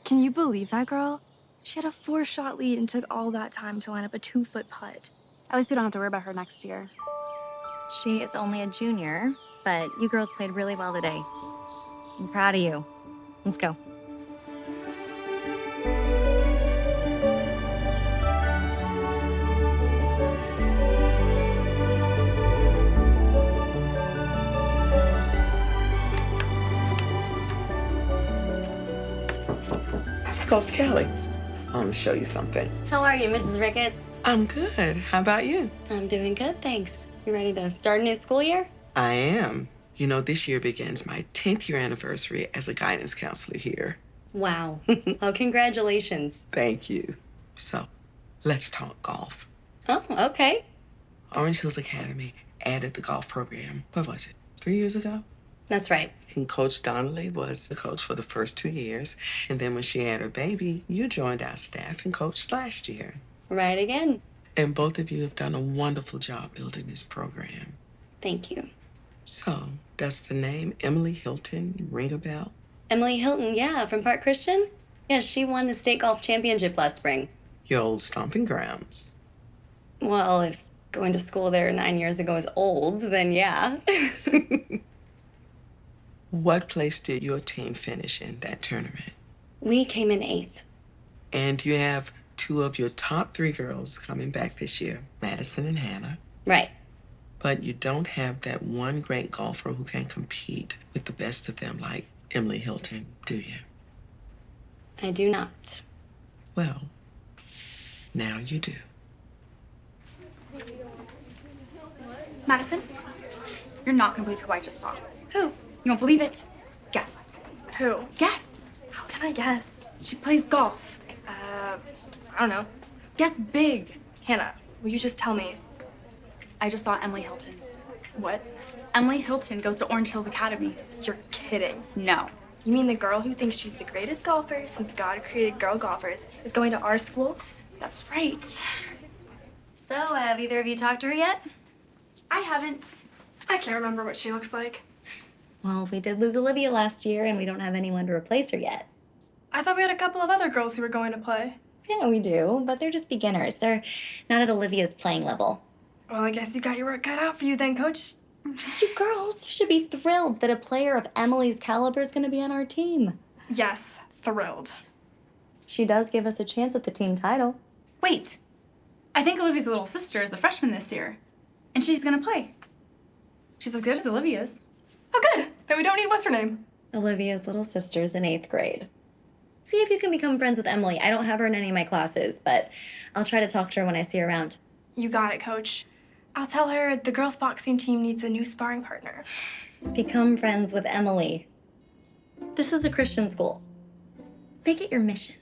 Can you believe that girl? She had a 4-shot lead and took all that time to line up a 2-foot putt. At least we don't have to worry about her next year. She is only a junior, but you girls played really well today. I'm proud of you. Let's go. Coach Kelly, I want to show you something. How are you, Mrs. Ricketts? I'm good. How about you? I'm doing good, thanks. You ready to start a new school year? I am. You know, this year begins my 10th year anniversary as a guidance counselor here. Wow. Oh, congratulations. Thank you. So, let's talk golf. Oh, okay. Orange Hills Academy added the golf program, what was it, 3 years ago? That's right. And Coach Donnelly was the coach for the first 2 years. And then when she had her baby, you joined our staff and coached last year. Right again. And both of you have done a wonderful job building this program. Thank you. So, does the name Emily Hilton ring a bell? Emily Hilton, yeah, from Park Christian? Yeah, she won the state golf championship last spring. Your old stomping grounds. Well, if going to school there 9 years ago is old, then yeah. What place did your team finish in that tournament? We came in 8th. And you have 2 of your top 3 girls coming back this year, Madison and Hannah. Right. But you don't have that one great golfer who can compete with the best of them like Emily Hilton, do you? I do not. Well, now you do. Madison, you're not gonna believe who I just saw. Who? You won't believe it. Guess. Who? Guess. How can I guess? She plays golf. I don't know. Guess big. Hannah, will you just tell me? I just saw Emily Hilton. What? Emily Hilton goes to Orange Hills Academy. You're kidding. No. You mean the girl who thinks she's the greatest golfer since God created girl golfers is going to our school? That's right. So, have either of you talked to her yet? I haven't. I can't remember what she looks like. Well, we did lose Olivia last year, and we don't have anyone to replace her yet. I thought we had a couple of other girls who were going to play. Yeah, we do, but they're just beginners. They're not at Olivia's playing level. Well, I guess you got your work cut out for you then, Coach. You girls should be thrilled that a player of Emily's caliber is going to be on our team. Yes, thrilled. She does give us a chance at the team title. Wait. I think Olivia's little sister is a freshman this year, and she's gonna play. She's as good as Olivia's. Oh, good. Then we don't need what's-her-name. Olivia's little sister's in 8th grade. See if you can become friends with Emily. I don't have her in any of my classes, but I'll try to talk to her when I see her around. You got it, Coach. I'll tell her the girls' boxing team needs a new sparring partner. Become friends with Emily. This is a Christian school. Make it your mission.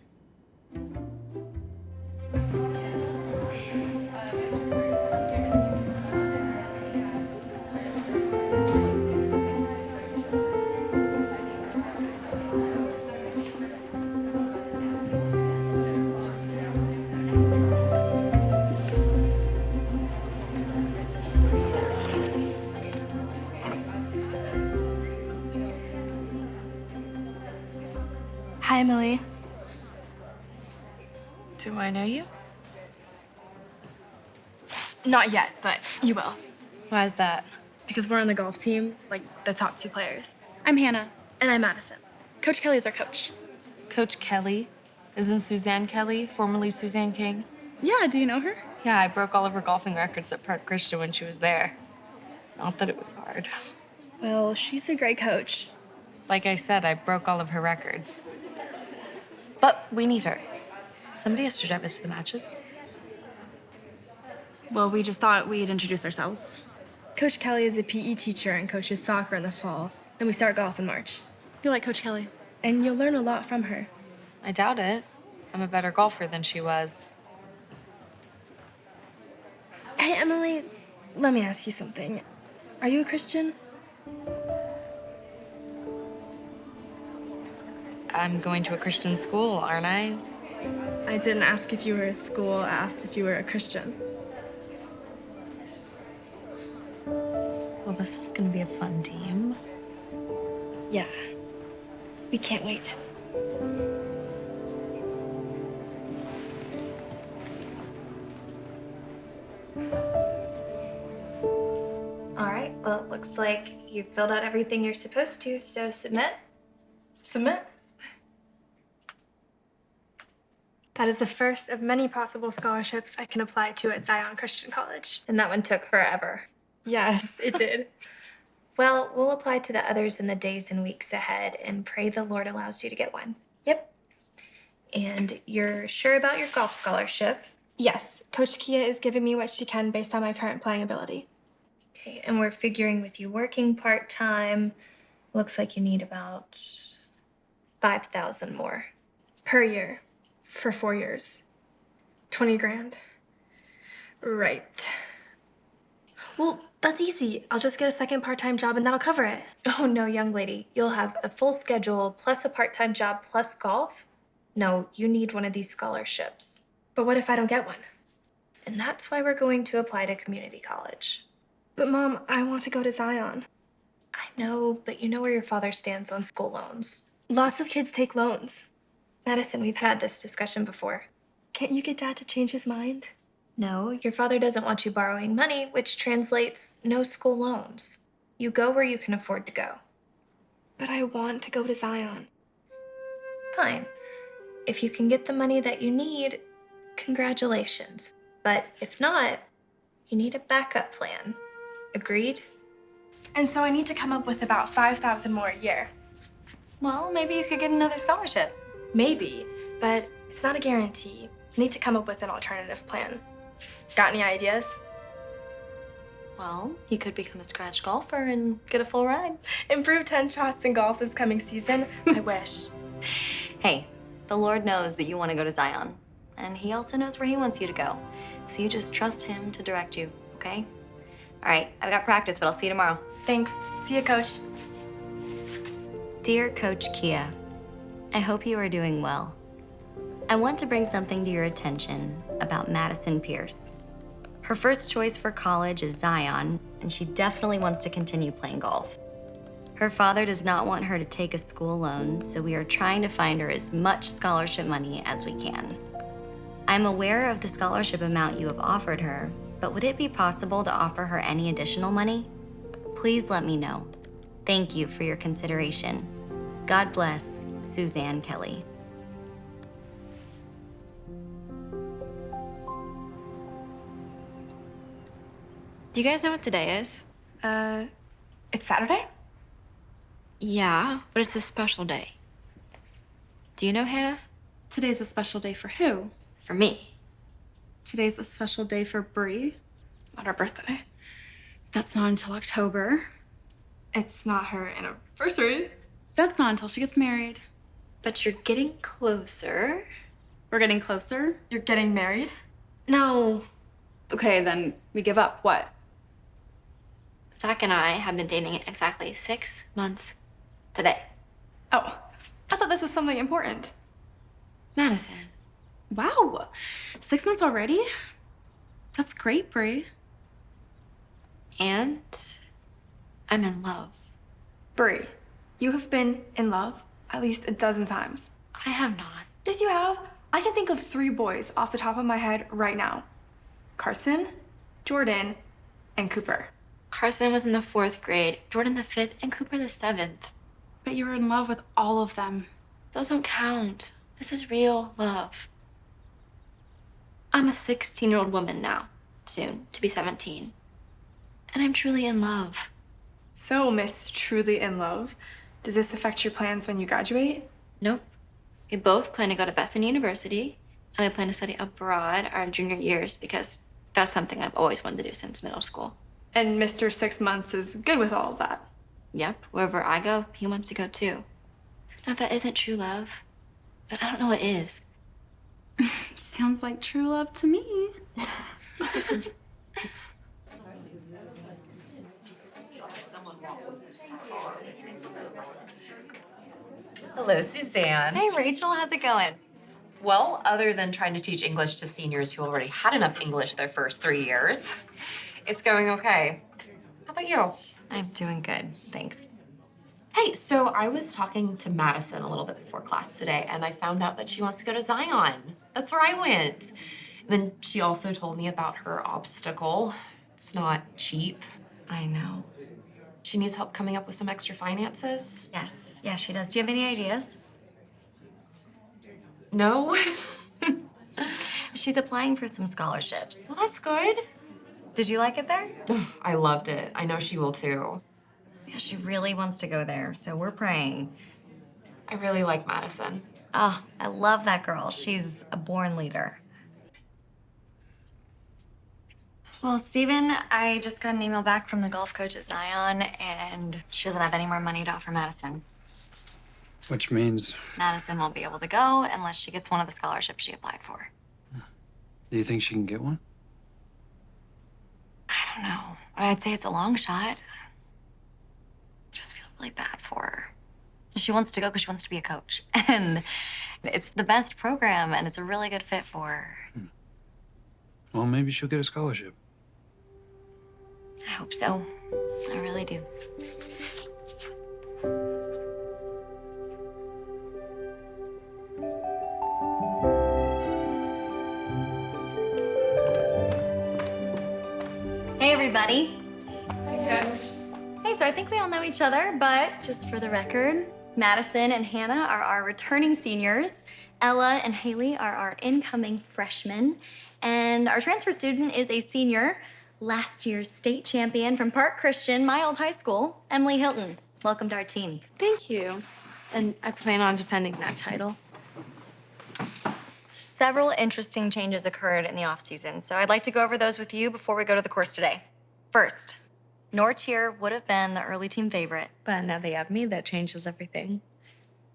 Hi, Emily. Do I know you? Not yet, but you will. Why is that? Because we're on the golf team, like the top 2 players. I'm Hannah. And I'm Madison. Coach Kelly is our coach. Coach Kelly? Isn't Suzanne Kelly, formerly Suzanne King? Yeah, do you know her? Yeah, I broke all of her golfing records at Park Christian when she was there. Not that it was hard. Well, she's a great coach. Like I said, I broke all of her records. But we need her. Somebody has to drive us to the matches. Well, we just thought we'd introduce ourselves. Coach Kelly is a PE teacher and coaches soccer in the fall. Then we start golf in March. You like Coach Kelly? And you'll learn a lot from her. I doubt it. I'm a better golfer than she was. Hey, Emily, let me ask you something. Are you a Christian? I'm going to a Christian school, aren't I? I didn't ask if you were a school, I asked if you were a Christian. Well, this is gonna be a fun team. Yeah. We can't wait. Looks like you've filled out everything you're supposed to, so submit. Submit? That is the first of many possible scholarships I can apply to at Zion Christian College. And that one took forever. Yes, it did. Well, we'll apply to the others in the days and weeks ahead and pray the Lord allows you to get one. Yep. And you're sure about your golf scholarship? Yes, Coach Kia is giving me what she can based on my current playing ability. Okay, and we're figuring with you working part-time, looks like you need about 5,000 more. Per year. For 4 years. 20 grand. Right. Well, that's easy. I'll just get a second part-time job and that'll cover it. Oh no, young lady. You'll have a full schedule plus a part-time job plus golf. No, you need one of these scholarships. But what if I don't get one? And that's why we're going to apply to community college. But Mom, I want to go to Zion. I know, but you know where your father stands on school loans. Lots of kids take loans. Madison, we've had this discussion before. Can't you get Dad to change his mind? No, your father doesn't want you borrowing money, which translates no school loans. You go where you can afford to go. But I want to go to Zion. Fine. If you can get the money that you need, congratulations. But if not, you need a backup plan. Agreed? And so I need to come up with about 5,000 more a year. Well, maybe you could get another scholarship. Maybe, but it's not a guarantee. I need to come up with an alternative plan. Got any ideas? Well, you could become a scratch golfer and get a full ride. Improve 10 shots in golf this coming season? I wish. Hey, the Lord knows that you want to go to Zion. And he also knows where he wants you to go. So you just trust him to direct you, okay? All right, I've got practice, but I'll see you tomorrow. Thanks. See you, Coach. Dear Coach Kia, I hope you are doing well. I want to bring something to your attention about Madison Pierce. Her first choice for college is Zion, and she definitely wants to continue playing golf. Her father does not want her to take a school loan, so we are trying to find her as much scholarship money as we can. I'm aware of the scholarship amount you have offered her, but would it be possible to offer her any additional money? Please let me know. Thank you for your consideration. God bless, Suzanne Kelly. Do you guys know what today is? It's Saturday? Yeah, but it's a special day. Do you know, Hannah? Today's a special day for who? For me. Today's a special day for Bree. Not her birthday. That's not until October. It's not her anniversary. That's not until she gets married. But you're getting closer. We're getting closer. You're getting married? No. Okay, then we give up. What? Zach and I have been dating exactly 6 months today. Oh, I thought this was something important. Madison. Wow. 6 months already? That's great, Bree. And I'm in love. Bree, you have been in love at least a dozen times. I have not. Yes, you have. I can think of 3 boys off the top of my head right now. Carson, Jordan, and Cooper. Carson was in the 4th grade, Jordan the 5th, and Cooper the 7th. But you were in love with all of them. Those don't count. This is real love. I'm a 16-year-old woman now, soon to be 17. And I'm truly in love. So, Miss Truly in Love, does this affect your plans when you graduate? Nope. We both plan to go to Bethany University, and we plan to study abroad our junior years because that's something I've always wanted to do since middle school. And Mr. 6 months is good with all of that. Yep, wherever I go, he wants to go too. Now, if that isn't true love, but I don't know what is. Sounds like true love to me. Hello, Suzanne. Hey, Rachel, how's it going? Well, other than trying to teach English to seniors who already had enough English their first 3 years, it's going okay. How about you? I'm doing good, thanks. Hey, so I was talking to Madison a little bit before class today, and I found out that she wants to go to Zion. That's where I went. And then she also told me about her obstacle. It's not cheap. I know. She needs help coming up with some extra finances. Yes, yeah, she does. Do you have any ideas? No? She's applying for some scholarships. Well, that's good. Did you like it there? I loved it. I know she will too. Yeah, she really wants to go there, so we're praying. I really like Madison. Oh, I love that girl. She's a born leader. Well, Steven, I just got an email back from the golf coach at Zion, and she doesn't have any more money to offer Madison. Which means, Madison won't be able to go unless she gets one of the scholarships she applied for. do you think she can get one? I don't know. I'd say it's a long shot. Just feel really bad for her. She wants to go because she wants to be a coach. And it's the best program, and it's a really good fit for her. Well, maybe she'll get a scholarship. I hope so. I really do. Hey, everybody. Hey, so I think we all know each other, but just for the record, Madison and Hannah are our returning seniors. Ella and Haley are our incoming freshmen. And our transfer student is a senior, last year's state champion from Park Christian, my old high school, Emily Hilton. Welcome to our team. Thank you. And I plan on defending that title. Several interesting changes occurred in the off-season, so I'd like to go over those with you before we go to the course today. First, Nortier would have been the early team favorite. But now they have me, that changes everything.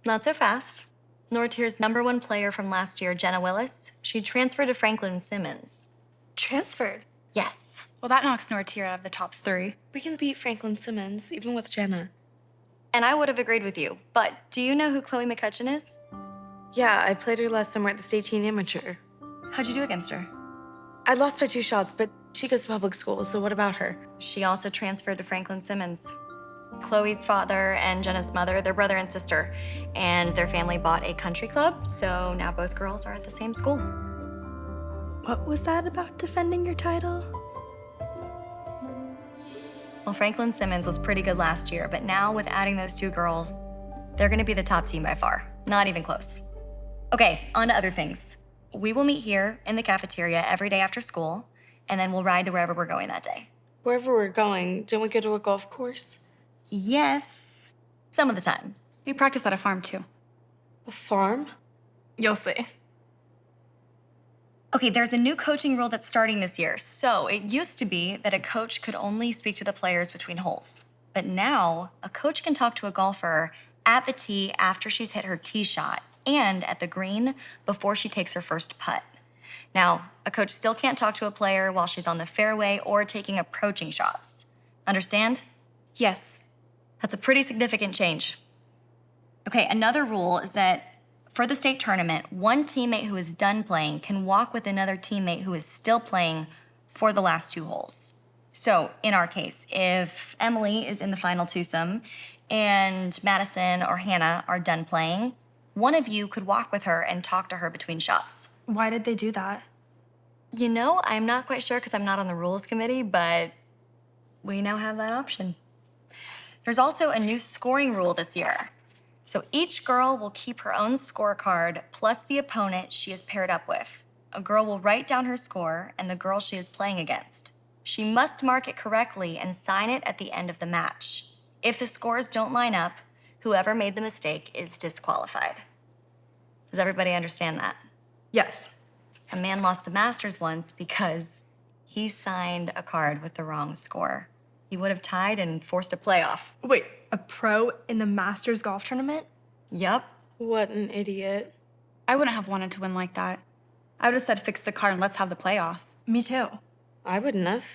Not so fast. Nortier's #1 player from last year, Jenna Willis, she transferred to Franklin Simmons. Transferred. Yes. Well, that knocks Nortier out of the top 3. We can beat Franklin Simmons, even with Jenna. And I would have agreed with you, but do you know who Chloe McCutcheon is? Yeah, I played her last summer at the state teen amateur. How'd you do against her? I lost by 2 shots, but she goes to public school, so what about her? She also transferred to Franklin Simmons. Chloe's father and Jenna's mother, they're brother and sister, and their family bought a country club, so now both girls are at the same school. What was that about defending your title? Well, Franklin Simmons was pretty good last year, but now with adding those 2 girls, they're gonna be the top team by far. Not even close. Okay, on to other things. We will meet here in the cafeteria every day after school, and then we'll ride to wherever we're going that day. Wherever we're going, don't we go to a golf course? Yes, some of the time. We practice at a farm, too. A farm? You'll see. Okay, there's a new coaching rule that's starting this year. So it used to be that a coach could only speak to the players between holes. But now, a coach can talk to a golfer at the tee after she's hit her tee shot and at the green before she takes her first putt. Now, a coach still can't talk to a player while she's on the fairway or taking approaching shots. Understand? Yes. That's a pretty significant change. Okay, another rule is that for the state tournament, one teammate who is done playing can walk with another teammate who is still playing for the last 2 holes. So in our case, if Emily is in the final twosome and Madison or Hannah are done playing, one of you could walk with her and talk to her between shots. Why did they do that? You know, I'm not quite sure because I'm not on the rules committee, but we now have that option. There's also a new scoring rule this year. So each girl will keep her own scorecard plus the opponent she is paired up with. A girl will write down her score and the girl she is playing against. She must mark it correctly and sign it at the end of the match. If the scores don't line up, whoever made the mistake is disqualified. Does everybody understand that? Yes. A man lost the Masters once because he signed a card with the wrong score. He would have tied and forced a playoff. Wait, a pro in the Masters golf tournament? Yup. What an idiot. I wouldn't have wanted to win like that. I would have said fix the car and let's have the playoff. Me too. I wouldn't have.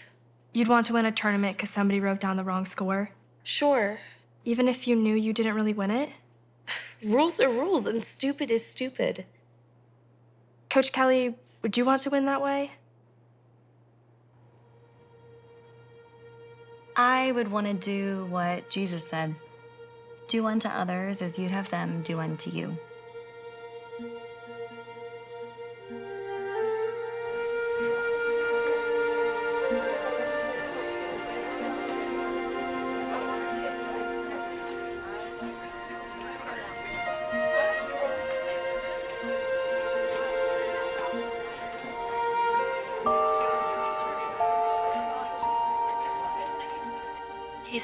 You'd want to win a tournament because somebody wrote down the wrong score, Sure. even if you knew you didn't really win it? Rules are rules, and stupid is stupid. Coach Kelly, would you want to win that way? I would want to do what Jesus said. Do unto others as you'd have them do unto you.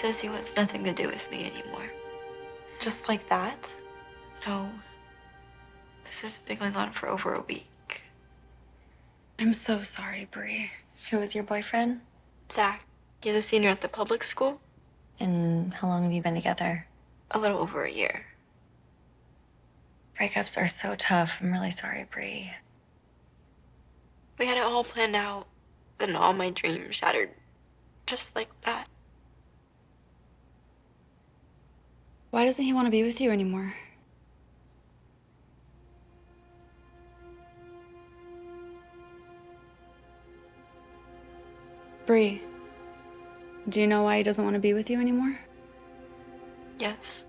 says he wants nothing to do with me anymore. Just like that? No. This has been going on for over a week. I'm so sorry, Bree. Who was your boyfriend? Zach, he's a senior at the public school. And how long have you been together? A little over a year. Breakups are so tough. I'm really sorry, Bree. We had it all planned out, and all my dreams shattered just like that. Why doesn't he want to be with you anymore? Bree, do you know why he doesn't want to be with you anymore? Yes.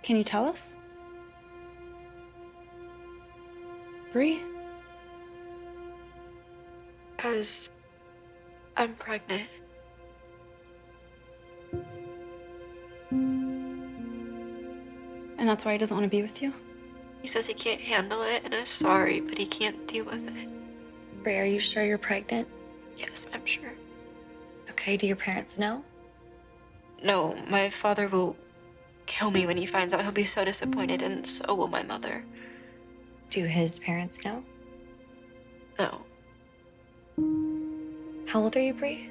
Can you tell us? Bree? Because I'm pregnant. And that's why he doesn't want to be with you? He says he can't handle it and is sorry, but he can't deal with it. Bree, are you sure you're pregnant? Yes, I'm sure. Okay, do your parents know? No, my father will kill me when he finds out. He'll be so disappointed, and so will my mother. Do his parents know? No. How old are you, Bree?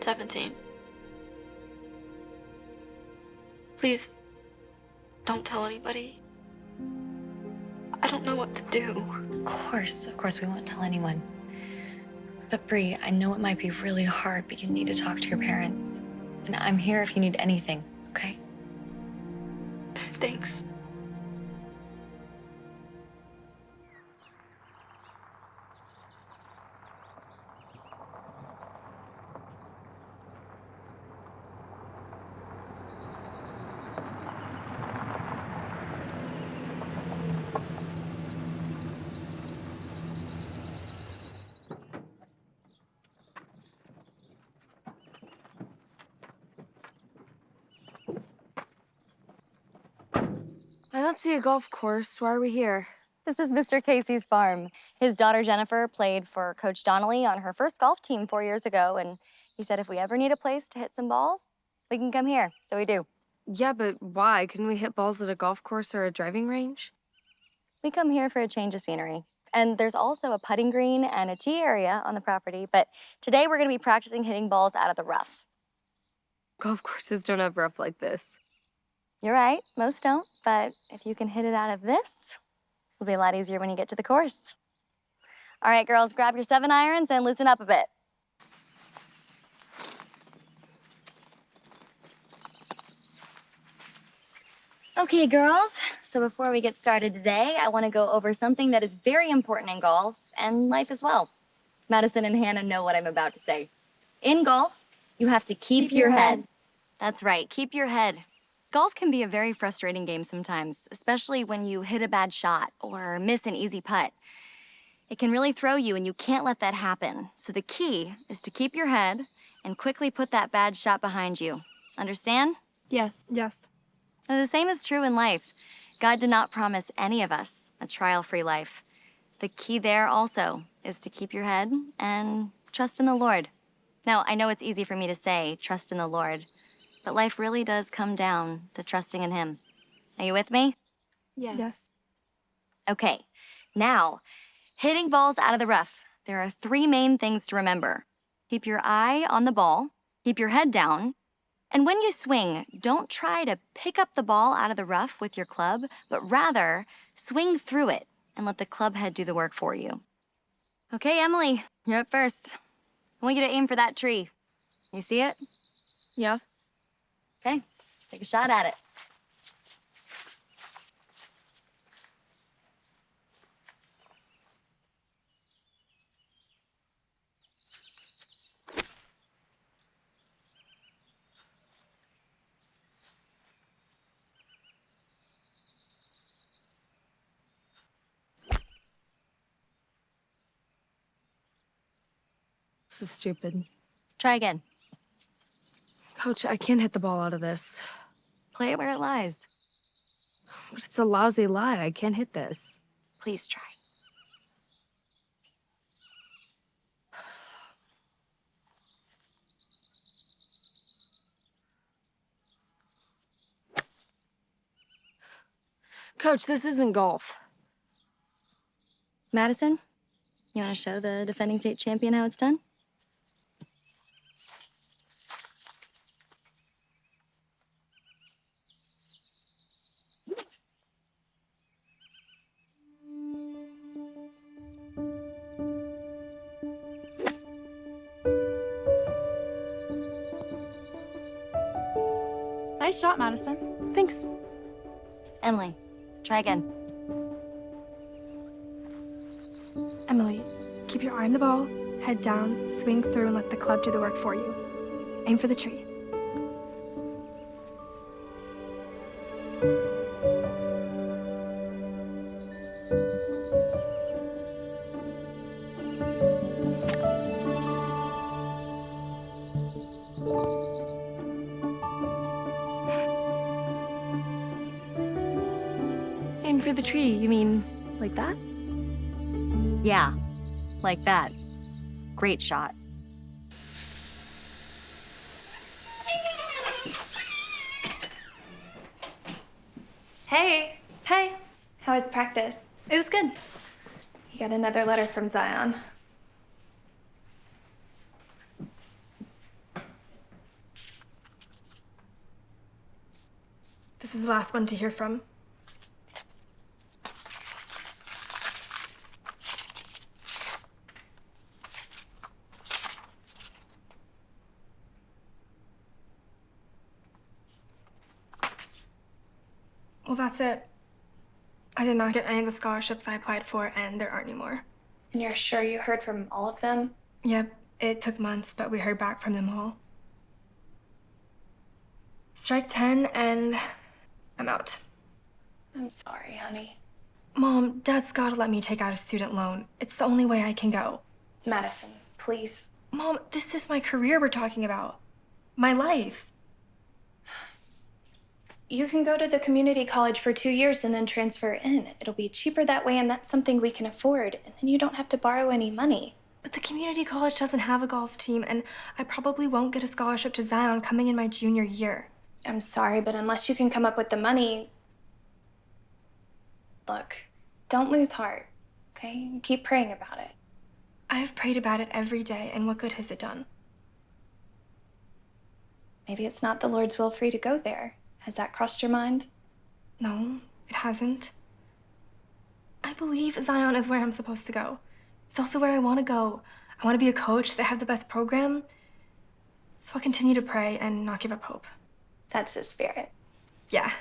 17. Please, don't tell anybody. I don't know what to do. Of course we won't tell anyone. But Bree, I know it might be really hard, but you need to talk to your parents. And I'm here if you need anything, okay? Thanks. I don't see a golf course. Why are we here? This is Mr. Casey's farm. His daughter Jennifer played for Coach Donnelly on her first golf team 4 years ago, and he said if we ever need a place to hit some balls, we can come here. So we do. Yeah, but why? Couldn't we hit balls at a golf course or a driving range? We come here for a change of scenery. And there's also a putting green and a tee area on the property, but today we're gonna be practicing hitting balls out of the rough. Golf courses don't have rough like this. You're right, most don't, but if you can hit it out of this, it'll be a lot easier when you get to the course. All right, girls, grab your 7-irons and loosen up a bit. Okay, girls, so before we get started today, I want to go over something that is very important in golf and life as well. Madison and Hannah know what I'm about to say. In golf, you have to keep your head. That's right, keep your head. Golf can be a very frustrating game sometimes, especially when you hit a bad shot or miss an easy putt. It can really throw you, and you can't let that happen. So the key is to keep your head and quickly put that bad shot behind you. Understand? Yes. Yes. And the same is true in life. God did not promise any of us a trial-free life. The key there also is to keep your head and trust in the Lord. Now, I know it's easy for me to say, trust in the Lord, but life really does come down to trusting in Him. Are you with me? Yes. Okay, now, hitting balls out of the rough. There are 3 main things to remember. Keep your eye on the ball, keep your head down, and when you swing, don't try to pick up the ball out of the rough with your club, but rather swing through it and let the club head do the work for you. Okay, Emily, you're up first. I want you to aim for that tree. You see it? Yeah. Okay, take a shot at it. This is stupid. Try again. Coach, I can't hit the ball out of this. Play it where it lies. But it's a lousy lie. I can't hit this. Please try. Coach, this isn't golf. Madison, you want to show the defending state champion how it's done? Nice shot, Madison. Thanks. Emily, try again. Emily, keep your eye on the ball, head down, swing through, and let the club do the work for you. Aim for the tree. Aim for the tree, you mean like that? Yeah, like that. Great shot. Hey, Hey, how was practice? it was good. You got another letter from Zion. This is the last one to hear from. Well, that's it. I did not get any of the scholarships I applied for, and there aren't any more. And you're sure you heard from all of them? Yep, it took months, but we heard back from them all. Strike 10, and I'm out. I'm sorry, honey. Mom, Dad's gotta let me take out a student loan. It's the only way I can go. Madison, please. Mom, this is my career we're talking about. My life. You can go to the community college for 2 years and then transfer in. It'll be cheaper that way, and that's something we can afford. And then you don't have to borrow any money. But the community college doesn't have a golf team, and I probably won't get a scholarship to Zion coming in my junior year. I'm sorry, but unless you can come up with the money... Look, don't lose heart, okay? Keep praying about it. I've prayed about it every day, and what good has it done? Maybe it's not the Lord's will for you to go there. Has that crossed your mind? No, it hasn't. I believe Zion is where I'm supposed to go. It's also where I want to go. I want to be a coach. They have the best program. So I'll continue to pray and not give up hope. That's the spirit. Yeah,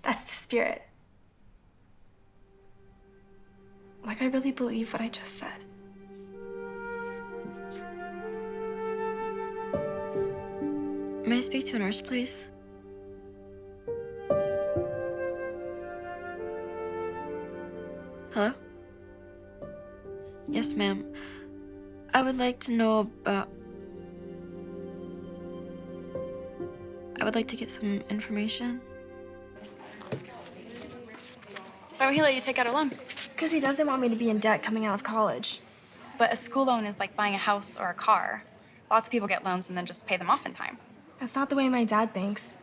that's the spirit. Like, I really believe what I just said. May I speak to a nurse, please? Hello? Yes, ma'am. I would like to know about... I would like to get some information. Why would he let you take out a loan? Because he doesn't want me to be in debt coming out of college. But a school loan is like buying a house or a car. Lots of people get loans and then just pay them off in time. That's not the way my dad thinks.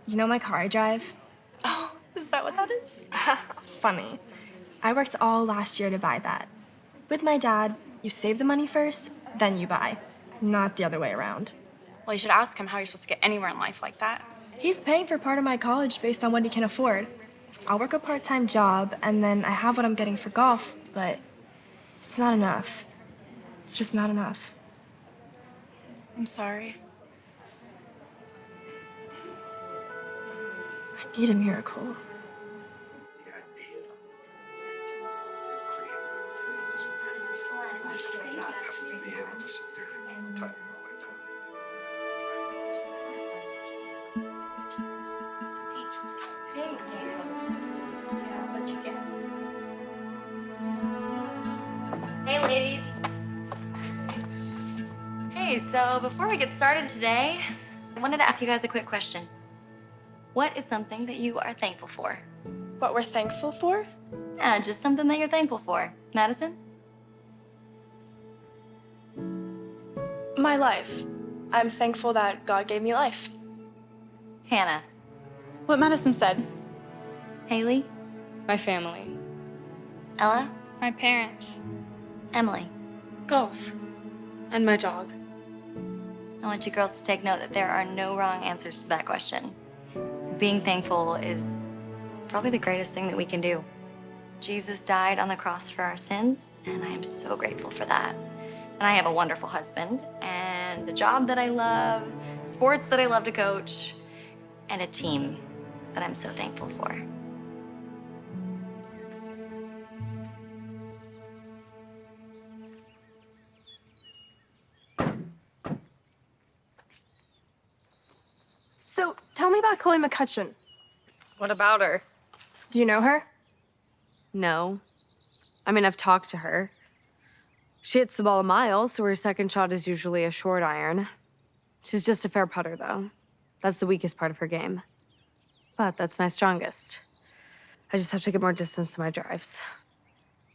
You know my car I drive? Oh, is that what that is? Funny. I worked all last year to buy that. With my dad, you save the money first, then you buy. Not the other way around. Well, you should ask him how you're supposed to get anywhere in life like that. He's paying for part of my college based on what he can afford. I'll work a part-time job, and then I have what I'm getting for golf, but it's not enough. It's just not enough. I'm sorry. I need a miracle. Hey, ladies. Okay, so before we get started today, I wanted to ask you guys a quick question. What is something that you are thankful for? What we're thankful for? Yeah, just something that you're thankful for. Madison? My life. I'm thankful that God gave me life. Hannah? What Madison said. Haley? My family. Ella? My parents. Emily? Golf. And my dog. I want you girls to take note that there are no wrong answers to that question. Being thankful is probably the greatest thing that we can do. Jesus died on the cross for our sins, and I am so grateful for that. And I have a wonderful husband, and a job that I love, sports that I love to coach, and a team that I'm so thankful for. So, tell me about Chloe McCutcheon. What about her? Do you know her? No. I mean, I've talked to her. She hits the ball a mile, so her second shot is usually a short iron. She's just a fair putter, though. That's the weakest part of her game. But that's my strongest. I just have to get more distance to my drives.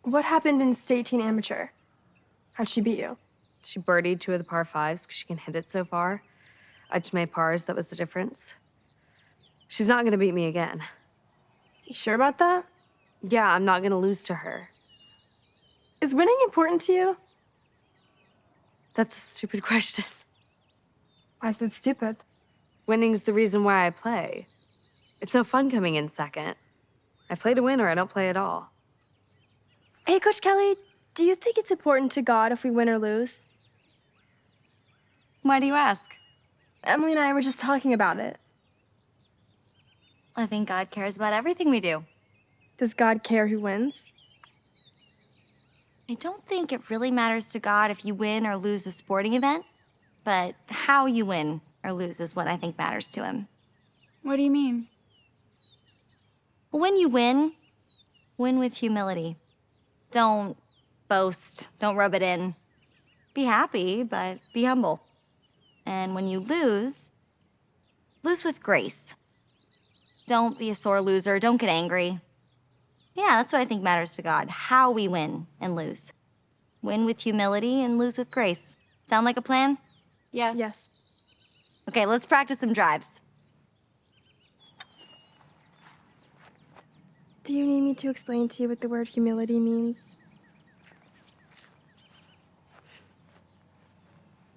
What happened in State Teen Amateur? How'd she beat you? She birdied 2 of the par 5s because she can hit it so far. I just made pars, that was the difference. She's not gonna beat me again. You sure about that? Yeah, I'm not gonna lose to her. Is winning important to you? That's a stupid question. Why is it stupid? Winning's the reason why I play. It's no fun coming in second. I play to win or I don't play at all. Hey, Coach Kelly, do you think it's important to God if we win or lose? Why do you ask? Emily and I were just talking about it. I think God cares about everything we do. Does God care who wins? I don't think it really matters to God if you win or lose a sporting event, but how you win or lose is what I think matters to him. What do you mean? When you win with humility. Don't boast, don't rub it in. Be happy, but be humble. And when you lose with grace. Don't be a sore loser, don't get angry. Yeah, that's what I think matters to God, how we win and lose. Win with humility and lose with grace. Sound like a plan? Yes. Yes. Okay, let's practice some drives. Do you need me to explain to you what the word humility means?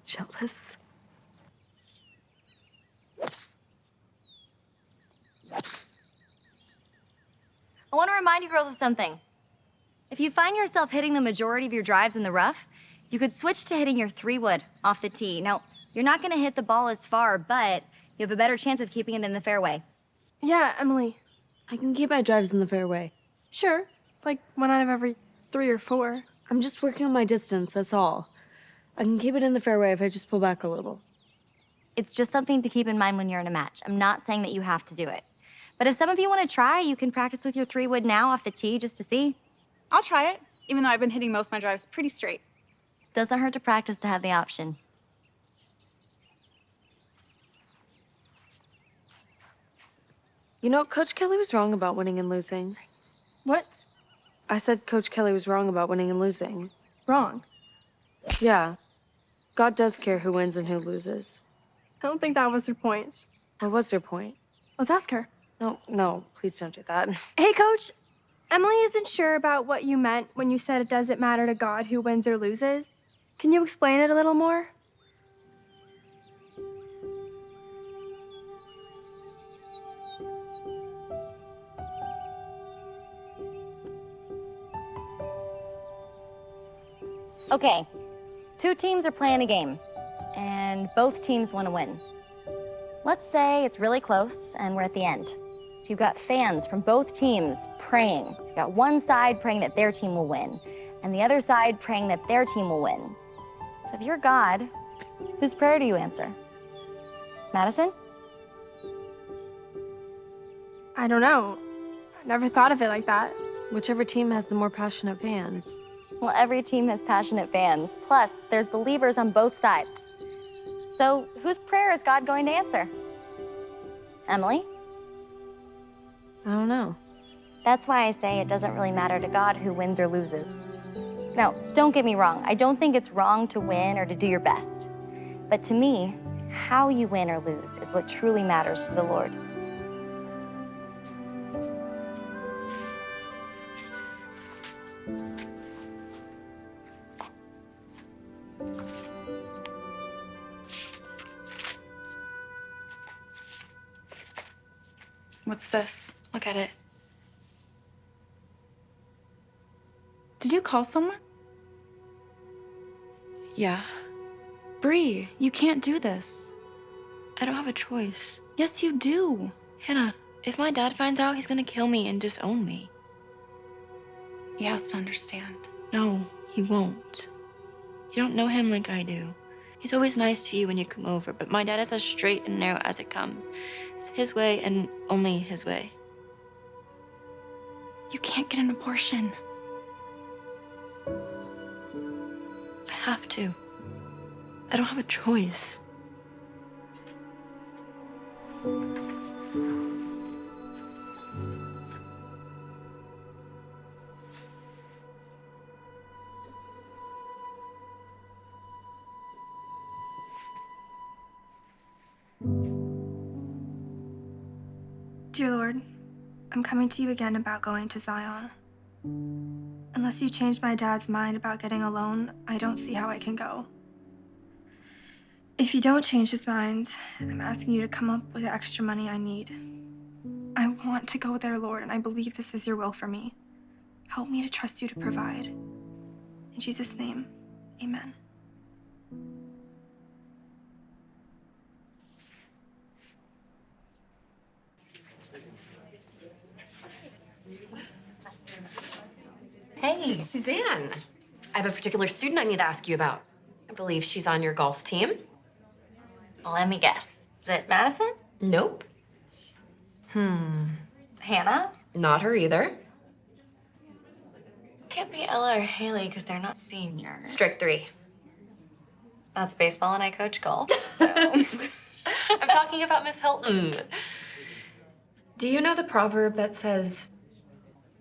Jealous. I want to remind you girls of something. If you find yourself hitting the majority of your drives in the rough, you could switch to hitting your 3-wood off the tee. Now, you're not going to hit the ball as far, but you have a better chance of keeping it in the fairway. Yeah, Emily. I can keep my drives in the fairway. Sure. Like 1 out of every 3 or 4. I'm just working on my distance, that's all. I can keep it in the fairway if I just pull back a little. It's just something to keep in mind when you're in a match. I'm not saying that you have to do it. But if some of you want to try, you can practice with your 3-wood now off the tee just to see. I'll try it, even though I've been hitting most of my drives pretty straight. Doesn't hurt to practice to have the option. You know, Coach Kelly was wrong about winning and losing. What? I said Coach Kelly was wrong about winning and losing. Wrong. Yeah. God does care who wins and who loses. I don't think that was her point. What was your point? Let's ask her. No, please don't do that. Hey, Coach. Emily isn't sure about what you meant when you said it doesn't matter to God who wins or loses. Can you explain it a little more? Okay, 2 teams are playing a game, and both teams want to win. Let's say it's really close and we're at the end. So you've got fans from both teams praying. So you've got one side praying that their team will win, and the other side praying that their team will win. So if you're God, whose prayer do you answer? Madison? I don't know. I never thought of it like that. Whichever team has the more passionate fans. Well, every team has passionate fans. Plus, there's believers on both sides. So whose prayer is God going to answer? Emily? I don't know. That's why I say it doesn't really matter to God who wins or loses. Now, don't get me wrong. I don't think it's wrong to win or to do your best. But to me, how you win or lose is what truly matters to the Lord. What's this? Look at it. Did you call someone? Yeah. Bree, you can't do this. I don't have a choice. Yes, you do. Hannah, if my dad finds out, he's gonna kill me and disown me. He has to understand. No, he won't. You don't know him like I do. He's always nice to you when you come over, but my dad is as straight and narrow as it comes. It's his way and only his way. You can't get an abortion. I have to. I don't have a choice. Dear Lord, I'm coming to you again about going to Zion. Unless you change my dad's mind about getting a loan, I don't see how I can go. If you don't change his mind, I'm asking you to come up with the extra money I need. I want to go there, Lord, and I believe this is your will for me. Help me to trust you to provide. In Jesus' name, amen. Hey, Suzanne. I have a particular student I need to ask you about. I believe she's on your golf team. Let me guess. Is it Madison? Nope. Hannah? Not her either. Can't be Ella or Haley because they're not seniors. Strike three. That's baseball and I coach golf, so. I'm talking about Miss Hilton. Do you know the proverb that says,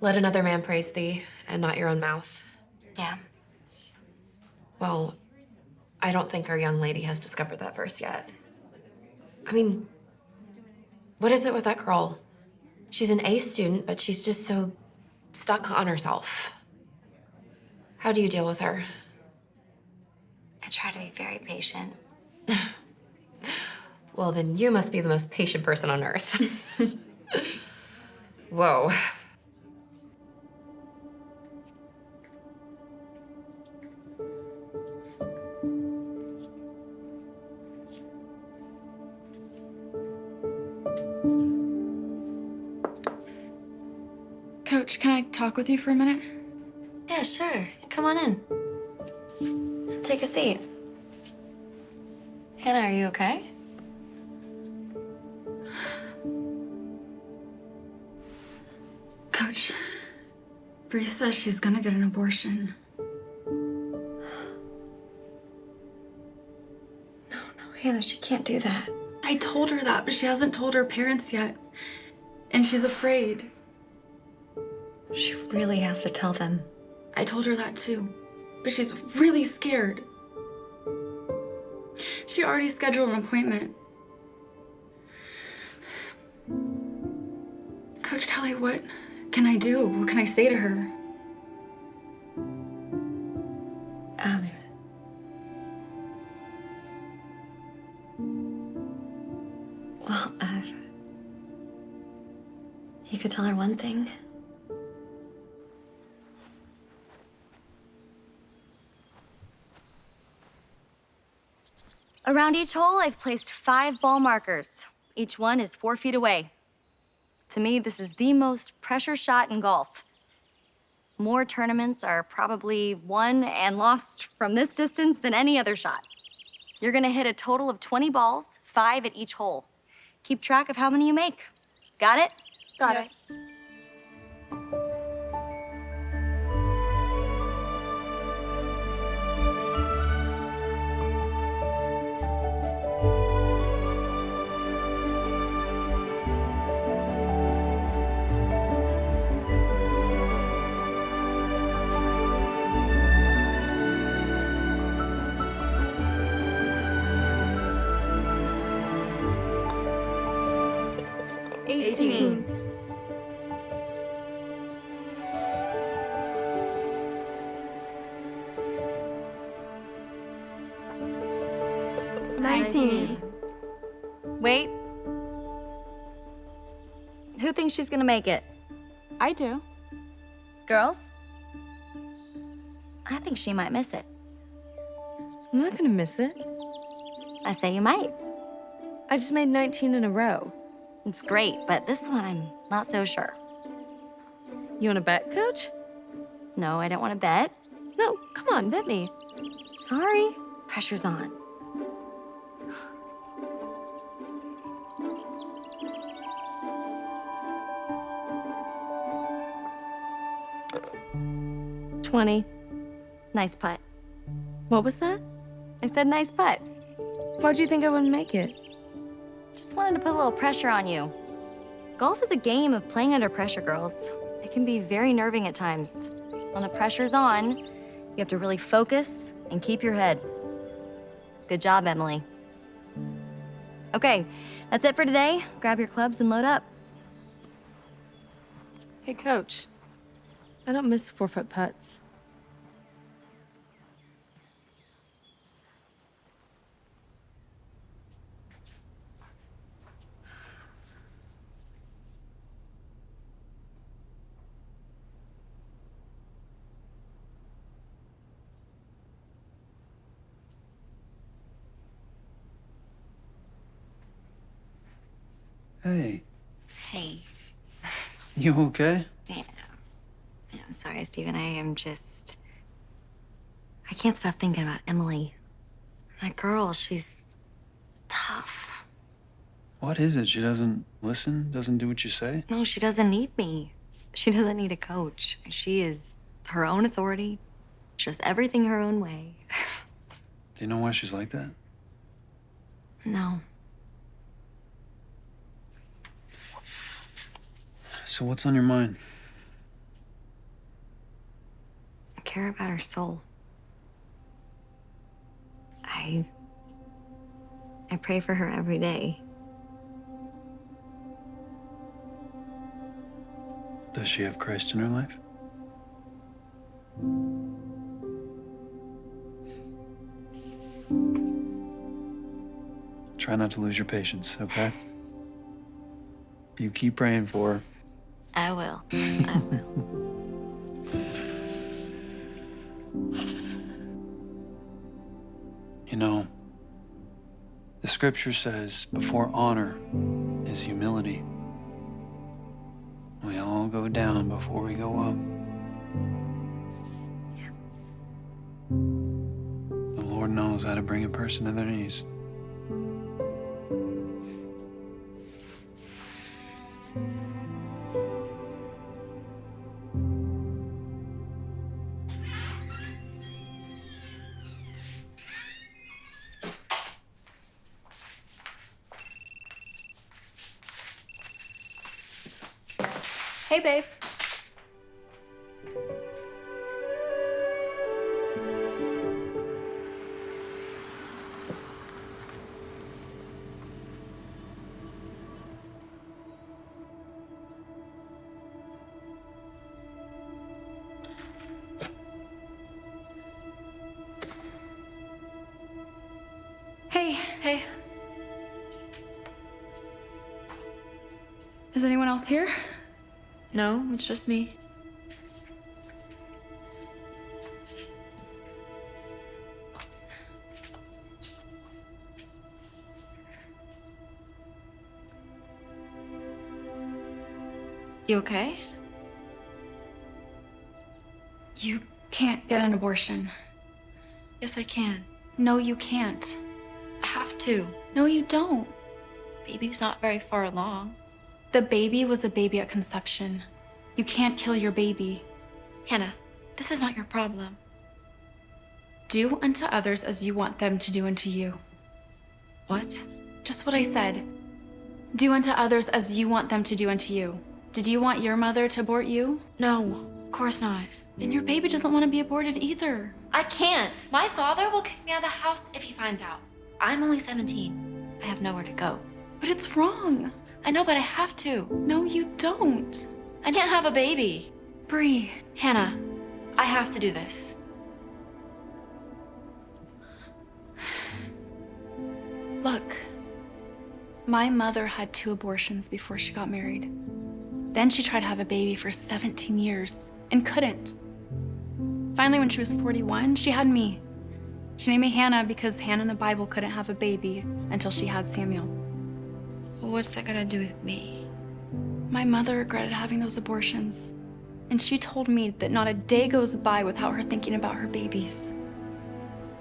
"Let another man praise thee and not your own mouth"? Yeah. Well, I don't think our young lady has discovered that verse yet. I mean, what is it with that girl? She's an A student, but she's just so stuck on herself. How do you deal with her? I try to be very patient. Well, then you must be the most patient person on earth. Whoa. Coach, can I talk with you for a minute? Yeah, sure. Come on in. Take a seat. Hannah, are you okay? Coach, Bree says she's gonna get an abortion. No, Hannah, she can't do that. I told her that, but she hasn't told her parents yet. And she's afraid. She really has to tell them. I told her that too, but she's really scared. She already scheduled an appointment. Coach Kelly, what can I do? What can I say to her? Well, you could tell her one thing. Around each hole, I've placed 5 ball markers. Each one is 4 feet away. To me, this is the most pressure shot in golf. More tournaments are probably won and lost from this distance than any other shot. You're gonna hit a total of 20 balls, 5 at each hole. Keep track of how many you make. Got it? Got it. team. Wait. Who thinks she's gonna make it? I do. Girls? I think she might miss it. I'm not gonna miss it. I say you might. I just made 19 in a row. It's great, but this one I'm not so sure. You wanna bet, Coach? No, I don't want to bet. No, come on, bet me. Sorry. Pressure's on. $20. Nice putt. What was that? I said nice putt. Why'd you think I wouldn't make it? Just wanted to put a little pressure on you. Golf is a game of playing under pressure, girls. It can be very nerving at times. When the pressure's on, you have to really focus and keep your head. Good job, Emily. Okay, that's it for today. Grab your clubs and load up. Hey, Coach. I don't miss 4-foot putts. Hey, Hey. you okay? Yeah. I'm sorry, Stephen. I can't stop thinking about Emily. That girl, she's tough. What is it? She doesn't listen? Doesn't do what you say? No, she doesn't need me. She doesn't need a coach. She is her own authority. She does everything her own way. Do you know why she's like that? No. So what's on your mind? I care about her soul. I pray for her every day. Does she have Christ in her life? Try not to lose your patience, okay? You keep praying for her. I will. I will. You know, the scripture says before honor is humility. We all go down before we go up. The Lord knows how to bring a person to their knees. Hey, babe. Hey. Is anyone else here? No, it's just me. You okay? You can't get an abortion. Yes, I can. No, you can't. I have to. No, you don't. Baby's not very far along. The baby was a baby at conception. You can't kill your baby. Hannah, this is not your problem. Do unto others as you want them to do unto you. What? Just what I said. Do unto others as you want them to do unto you. Did you want your mother to abort you? No, of course not. And your baby doesn't want to be aborted either. I can't. My father will kick me out of the house if he finds out. I'm only 17. I have nowhere to go. But it's wrong. I know, but I have to. No, you don't. I can't have a baby. Bree. Hannah, I have to do this. Look, my mother had 2 abortions before she got married. Then she tried to have a baby for 17 years and couldn't. Finally, when she was 41, she had me. She named me Hannah because Hannah in the Bible couldn't have a baby until she had Samuel. Well, what's that gonna do with me? My mother regretted having those abortions, and she told me that not a day goes by without her thinking about her babies.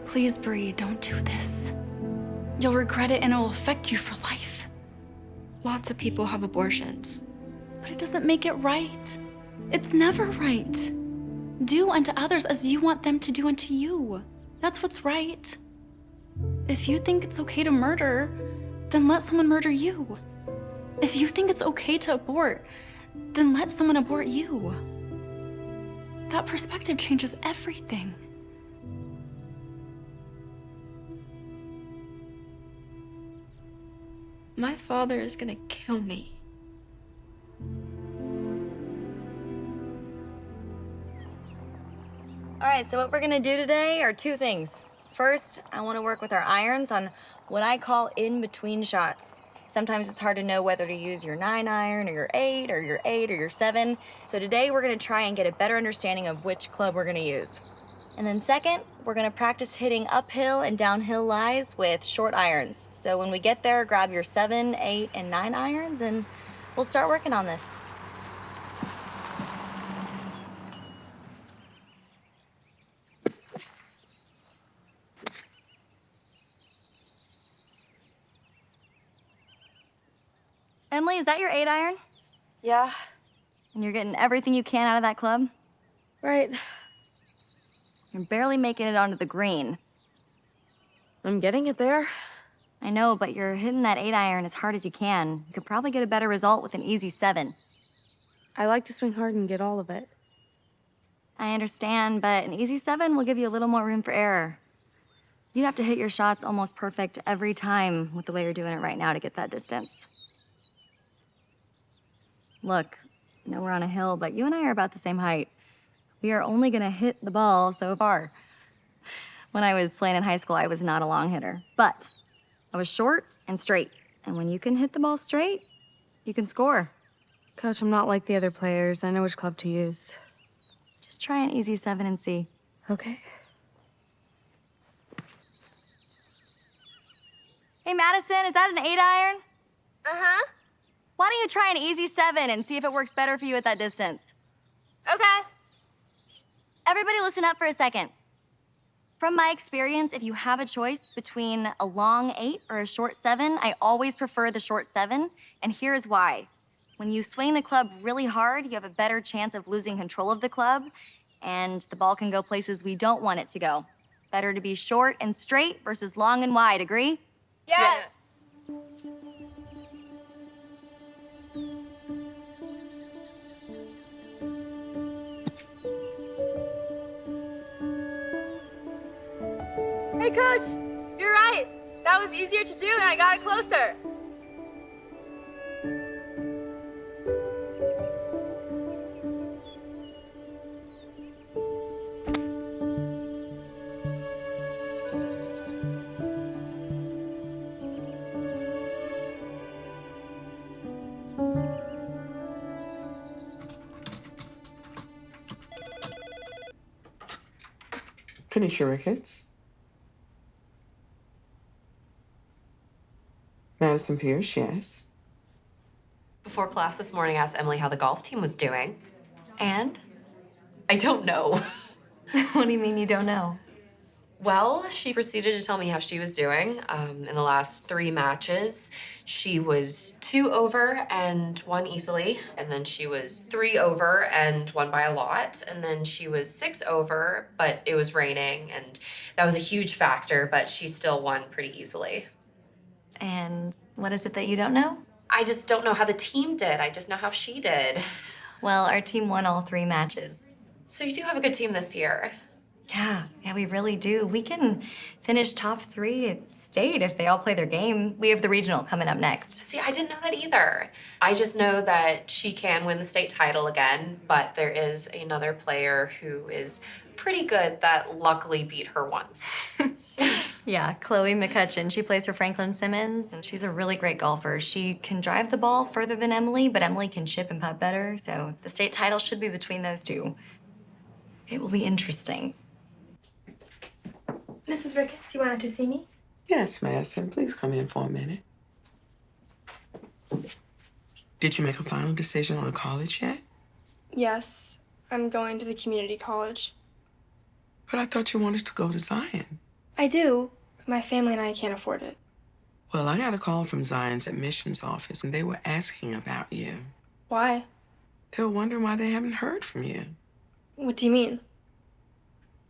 Please, Bree, don't do this. You'll regret it and it will affect you for life. Lots of people have abortions. But it doesn't make it right. It's never right. Do unto others as you want them to do unto you. That's what's right. If you think it's okay to murder, then let someone murder you. If you think it's okay to abort, then let someone abort you. That perspective changes everything. My father is gonna kill me. All right, so what we're gonna do today are 2 things. First, I wanna work with our irons on what I call in-between shots. Sometimes it's hard to know whether to use your 9 iron or your 8 or your 8 or your 7. So today we're gonna try and get a better understanding of which club we're gonna use. And then second, we're gonna practice hitting uphill and downhill lies with short irons. So when we get there, grab your 7, 8, and 9 irons and we'll start working on this. Emily, is that your 8 iron? Yeah, And you're getting everything you can out of that club? right. You're barely making it onto the green. I'm getting it there. I know, but you're hitting that 8 iron as hard as you can. You could probably get a better result with an easy 7. I like to swing hard and get all of it. I understand, but an easy 7 will give you a little more room for error. You'd have to hit your shots almost perfect every time with the way you're doing it right now to get that distance. Look, I know we're on a hill, but you and I are about the same height. We are only gonna hit the ball so far. When I was playing in high school, I was not a long hitter, but I was short and straight. And when you can hit the ball straight, you can score. Coach, I'm not like the other players. I know which club to use. Just try an easy 7 and see. Okay. Hey, Madison, is that an 8 iron? Uh-huh. Why don't you try an easy 7 and see if it works better for you at that distance? Okay. Everybody listen up for a second. From my experience, if you have a choice between a long 8 or a short 7, I always prefer the short 7, and here's why. When you swing the club really hard, you have a better chance of losing control of the club, and the ball can go places we don't want it to go. Better to be short and straight versus long and wide, agree? Yes. Hey, Coach, you're right. That was easier to do and I got it closer. Finish your rickets. Madison Pierce, yes. Before class this morning, I asked Emily how the golf team was doing. And? I don't know. What do you mean you don't know? Well, she proceeded to tell me how she was doing. In the last 3 matches, she was 2 over and won easily. And then she was 3 over and won by a lot. And then she was 6 over, but it was raining. And that was a huge factor, but she still won pretty easily. And what is it that you don't know? I just don't know how the team did. I just know how she did. Well, our team won all 3 matches. So you do have a good team this year. Yeah, we really do. We can finish top 3 at state if they all play their game. We have the regional coming up next. See, I didn't know that either. I just know that she can win the state title again, but there is another player who is pretty good that luckily beat her once. Yeah, Chloe McCutcheon. She plays for Franklin Simmons, and she's a really great golfer. She can drive the ball further than Emily, but Emily can chip and putt better, so the state title should be between those two. It will be interesting. Mrs. Ricketts, you wanted to see me? Yes, Madison. Please come in for a minute. Did you make a final decision on a college yet? Yes, I'm going to the community college. But I thought you wanted to go to Zion. I do, but my family and I can't afford it. Well, I got a call from Zion's admissions office, and they were asking about you. Why? They were wondering why they haven't heard from you. What do you mean?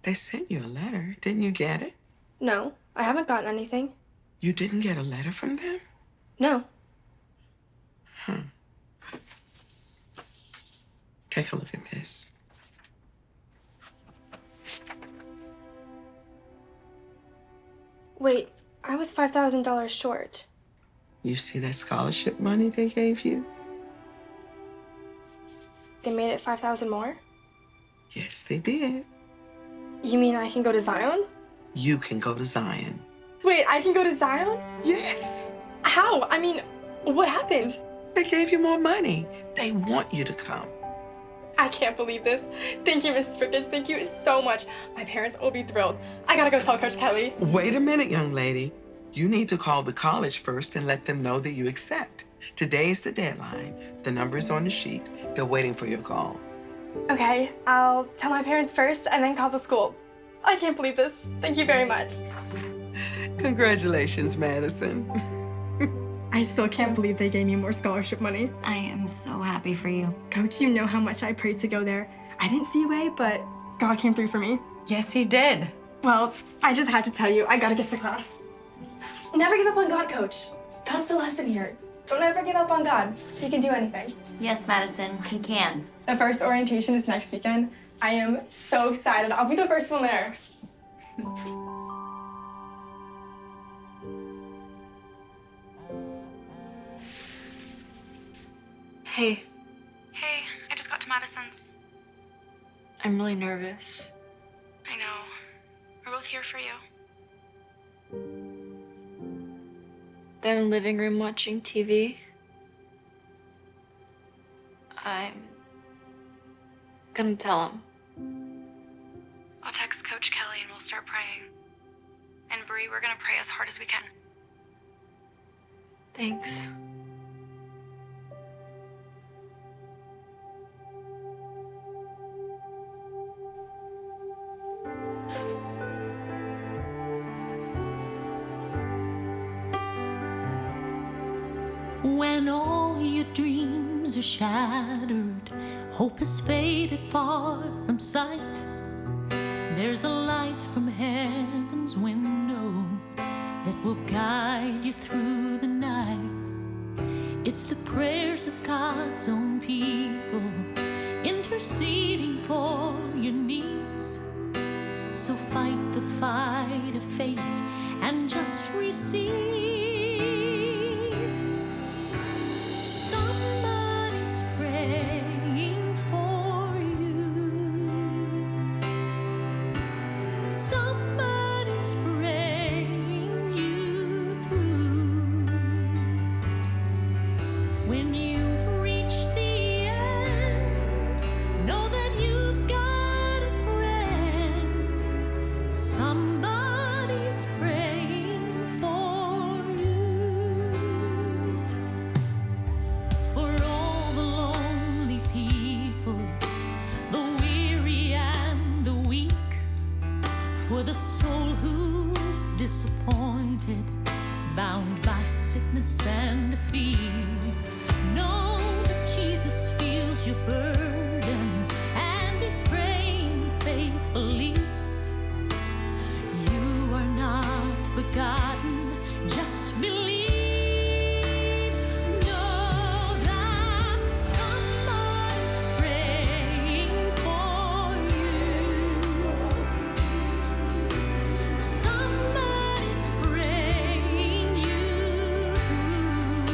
They sent you a letter. Didn't you get it? No, I haven't gotten anything. You didn't get a letter from them? No. Take a look at this. Wait, I was $5,000 short. You see that scholarship money they gave you? They made it 5,000 more? Yes, they did. You mean I can go to Zion? You can go to Zion. Wait, I can go to Zion? Yes. How? I mean, what happened? They gave you more money. They want you to come. I can't believe this. Thank you, Mrs. Ricketts. Thank you so much. My parents will be thrilled. I gotta go tell Coach Kelly. Wait a minute, young lady. You need to call the college first and let them know that you accept. Today's the deadline. The number's on the sheet. They're waiting for your call. Okay, I'll tell my parents first and then call the school. I can't believe this. Thank you very much. Congratulations, Madison. I still can't believe they gave me more scholarship money. I am so happy for you. Coach, you know how much I prayed to go there. I didn't see a way, but God came through for me. Yes, he did. Well, I just had to tell you, I gotta get to class. Never give up on God, Coach. That's the lesson here. Don't ever give up on God. He can do anything. Yes, Madison, he can. The first orientation is next weekend. I am so excited. I'll be the first one there. Hey, Hey, I just got to Madison's. I'm really nervous. I know. We're both here for you. They're in the living room watching TV. I'm gonna tell him. I'll text Coach Kelly and we'll start praying. And Bree, we're gonna pray as hard as we can. Thanks. When all your dreams are shattered, hope has faded far from sight, there's a light from heaven's window that will guide you through the night. It's the prayers of God's own people interceding for your needs. So fight the fight of faith and just receive. Somebody's praying for you. Somebody's praying you through. When you've reached the end, know that you've got a friend. Somebody's praying for you. For all the lonely people, the weary and the weak, for the soul who's disappointed, bound by sickness and defeat. Know that Jesus feels your burden and is praying faithfully. You are not forgotten, just believe. Know that somebody's praying for you. Somebody's praying you through.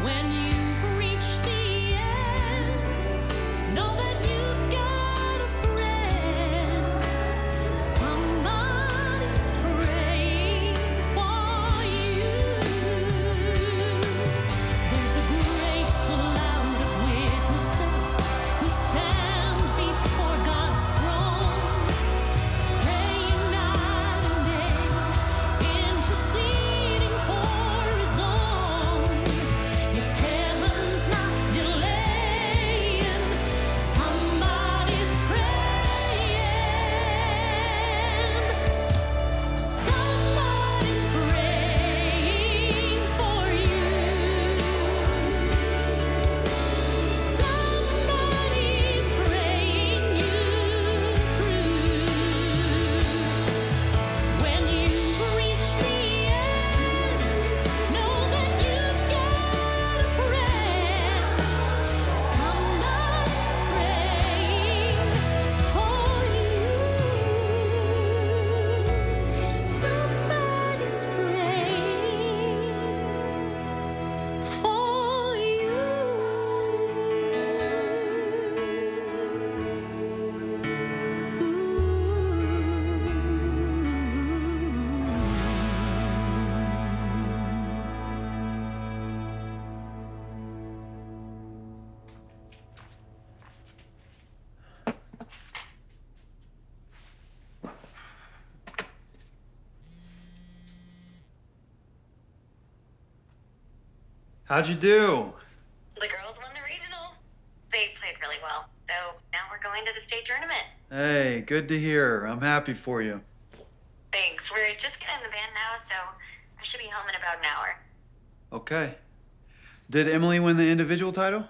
When you've reached the end, How'd you do? The girls won the regional. They played really well, so now we're going to the state tournament. Hey, good to hear. I'm happy for you. Thanks. We're just getting in the van now, so I should be home in about an hour. Okay. Did Emily win the individual title?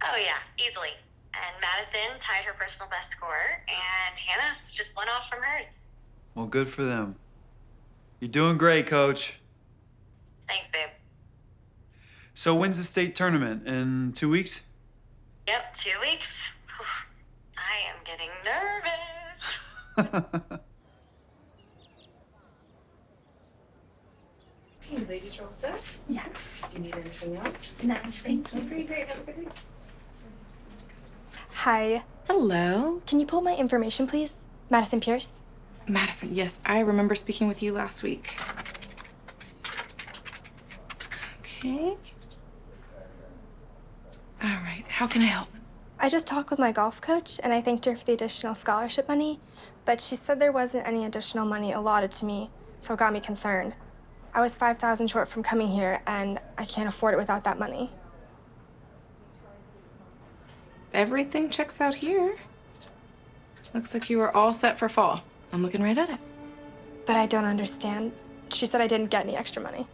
Oh, yeah, easily. And Madison tied her personal best score, and Hannah just won off from hers. Well, good for them. You're doing great, Coach. Thanks, babe. So when's the state tournament? In 2 weeks? Yep, 2 weeks. I am getting nervous. Hey, ladies, roll set? Yeah. Do you need anything else? No, thank you. Great. Hi. Hello. Can you pull my information, please? Madison Pierce? Madison, yes, I remember speaking with you last week. Okay. All right, how can I help? I just talked with my golf coach, and I thanked her for the additional scholarship money, but she said there wasn't any additional money allotted to me, so it got me concerned. I was $5,000 short from coming here, and I can't afford it without that money. Everything checks out here. Looks like you were all set for fall. I'm looking right at it. But I don't understand. She said I didn't get any extra money.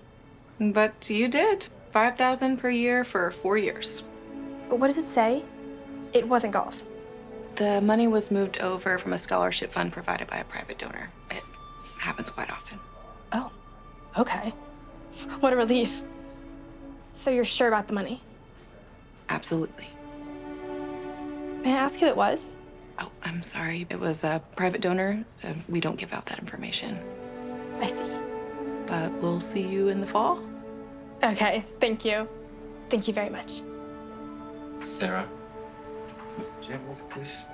But you did. $5,000 per year for 4 years. What does it say? It wasn't golf. The money was moved over from a scholarship fund provided by a private donor. It happens quite often. Oh, okay. What a relief. So you're sure about the money? Absolutely. May I ask who it was? Oh, I'm sorry. It was a private donor, so we don't give out that information. I see. But we'll see you in the fall. Okay, thank you. Thank you very much. Sarah, Jenn, look at this.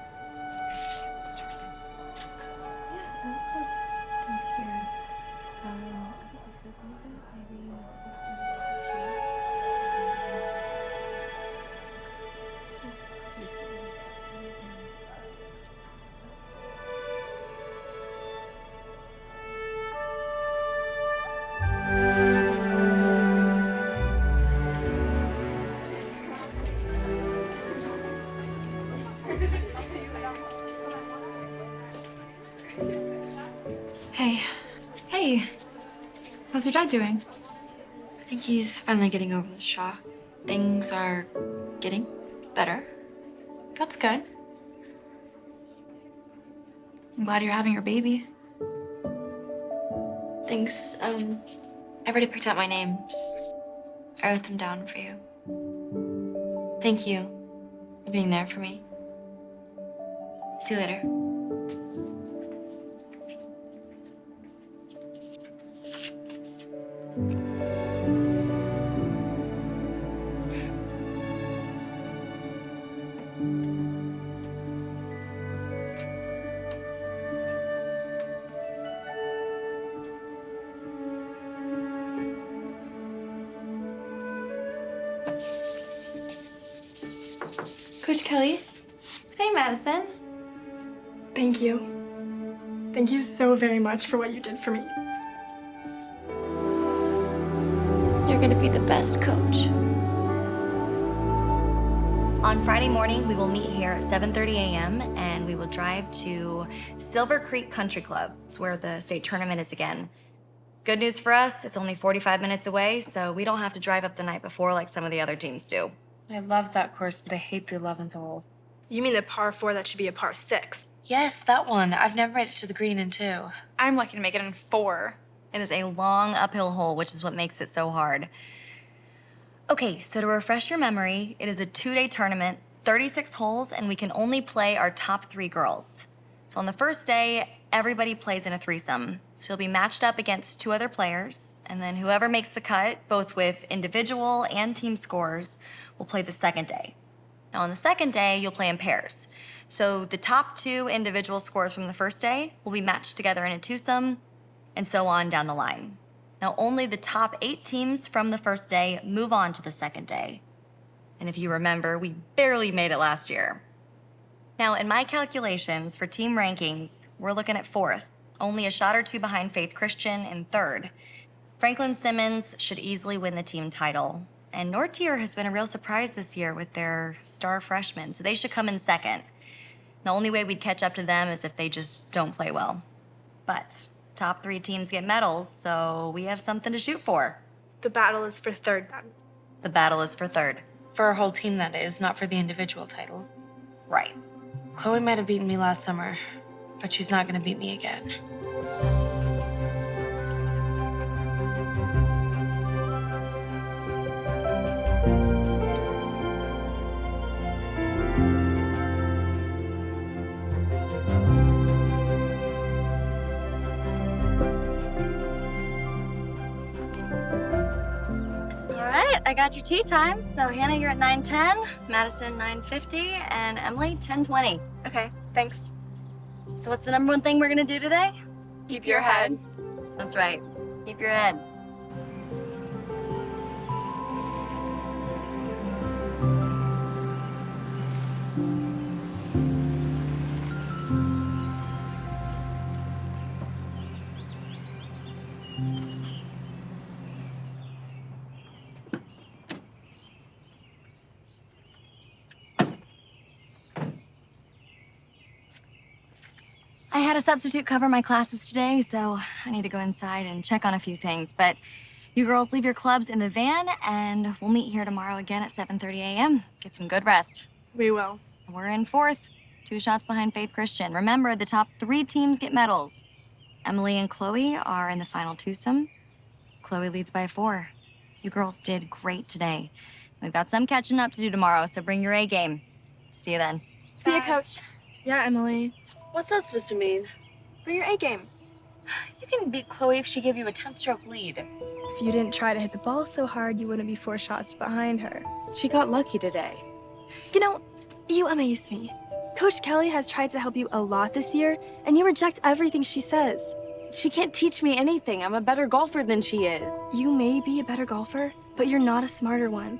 Hey, Hey, how's your dad doing? I think he's finally getting over the shock. Things are getting better. That's good. I'm glad you're having your baby. Thanks. I already picked out my names. I wrote them down for you. Thank you for being there for me. See you later. Coach Kelly, Hey, Madison. thank you. Thank you so very much for what you did for me. You're gonna be the best coach. On Friday morning, we will meet here at 7:30 a.m. and we will drive to Silver Creek Country Club. It's where the state tournament is again. Good news for us, it's only 45 minutes away, so we don't have to drive up the night before like some of the other teams do. I love that course, but I hate the 11th hole. You mean the par 4 that should be a par 6? Yes, that one. I've never made it to the green in 2. I'm lucky to make it in 4. It is a long uphill hole, which is what makes it so hard. Okay, so to refresh your memory, it is a 2-day tournament, 36 holes, and we can only play our top 3 girls. So on the first day, everybody plays in a threesome. So you'll be matched up against 2 other players, and then whoever makes the cut, both with individual and team scores, will play the second day. Now on the second day, you'll play in pairs. So the top 2 individual scores from the first day will be matched together in a twosome, and so on down the line. Now, only the top 8 teams from the first day move on to the second day. And if you remember, we barely made it last year. Now, in my calculations for team rankings, we're looking at 4th, only a shot or 2 behind Faith Christian in 3rd. Franklin Simmons should easily win the team title, And North Tier has been a real surprise this year with their star freshmen, so they should come in second. The only way we'd catch up to them is if they just don't play well. But top 3 teams get medals, so we have something to shoot for. The battle is for third, then. The battle is for third. For our whole team, that is, not for the individual title. Right. Chloe might have beaten me last summer, but she's not gonna beat me again. I got your tea times. So Hannah, you're at 9:10, Madison 9:50, and Emily 10:20. Okay, thanks. So what's the number one thing we're gonna do today? Keep your head. That's right. Keep your head. I had a substitute cover my classes today, so I need to go inside and check on a few things. But you girls leave your clubs in the van, and we'll meet here tomorrow again at 7:30 a.m. Get some good rest. We will. We're in fourth, 2 shots behind Faith Christian. Remember, the top 3 teams get medals. Emily and Chloe are in the final twosome. Chloe leads by 4. You girls did great today. We've got some catching up to do tomorrow, so bring your A game. See you then. See you, Coach. Yeah, Emily. What's that supposed to mean? Bring your A game. You can beat Chloe if she gave you a 10-stroke lead. If you didn't try to hit the ball so hard, you wouldn't be 4 shots behind her. She got lucky today. You know, you amaze me. Coach Kelly has tried to help you a lot this year, and you reject everything she says. She can't teach me anything. I'm a better golfer than she is. You may be a better golfer, but you're not a smarter one.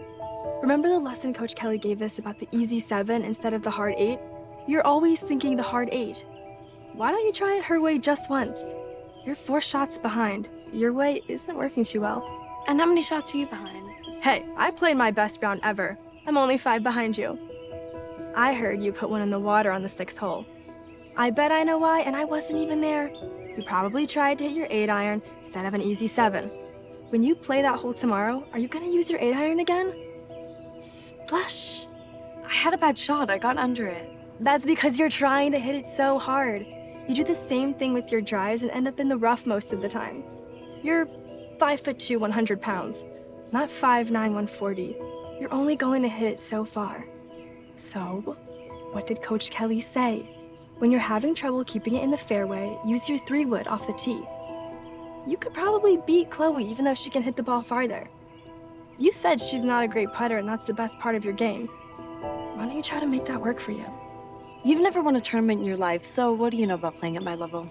Remember the lesson Coach Kelly gave us about the easy 7 instead of the hard 8? You're always thinking the hard 8. Why don't you try it her way just once? You're 4 shots behind. Your way isn't working too well. And how many shots are you behind? Hey, I played my best round ever. I'm only 5 behind you. I heard you put one in the water on the 6th hole. I bet I know why, and I wasn't even there. You probably tried to hit your 8-iron instead of an easy 7. When you play that hole tomorrow, are you gonna use your 8-iron again? Splash. I had a bad shot. I got under it. That's because you're trying to hit it so hard. You do the same thing with your drives and end up in the rough most of the time. You're 5'2", 100 pounds, not 5'9", 140. You're only going to hit it so far. So, what did Coach Kelly say? When you're having trouble keeping it in the fairway, use your 3-wood off the tee. You could probably beat Chloe even though she can hit the ball farther. You said she's not a great putter and that's the best part of your game. Why don't you try to make that work for you? You've never won a tournament in your life, so what do you know about playing at my level?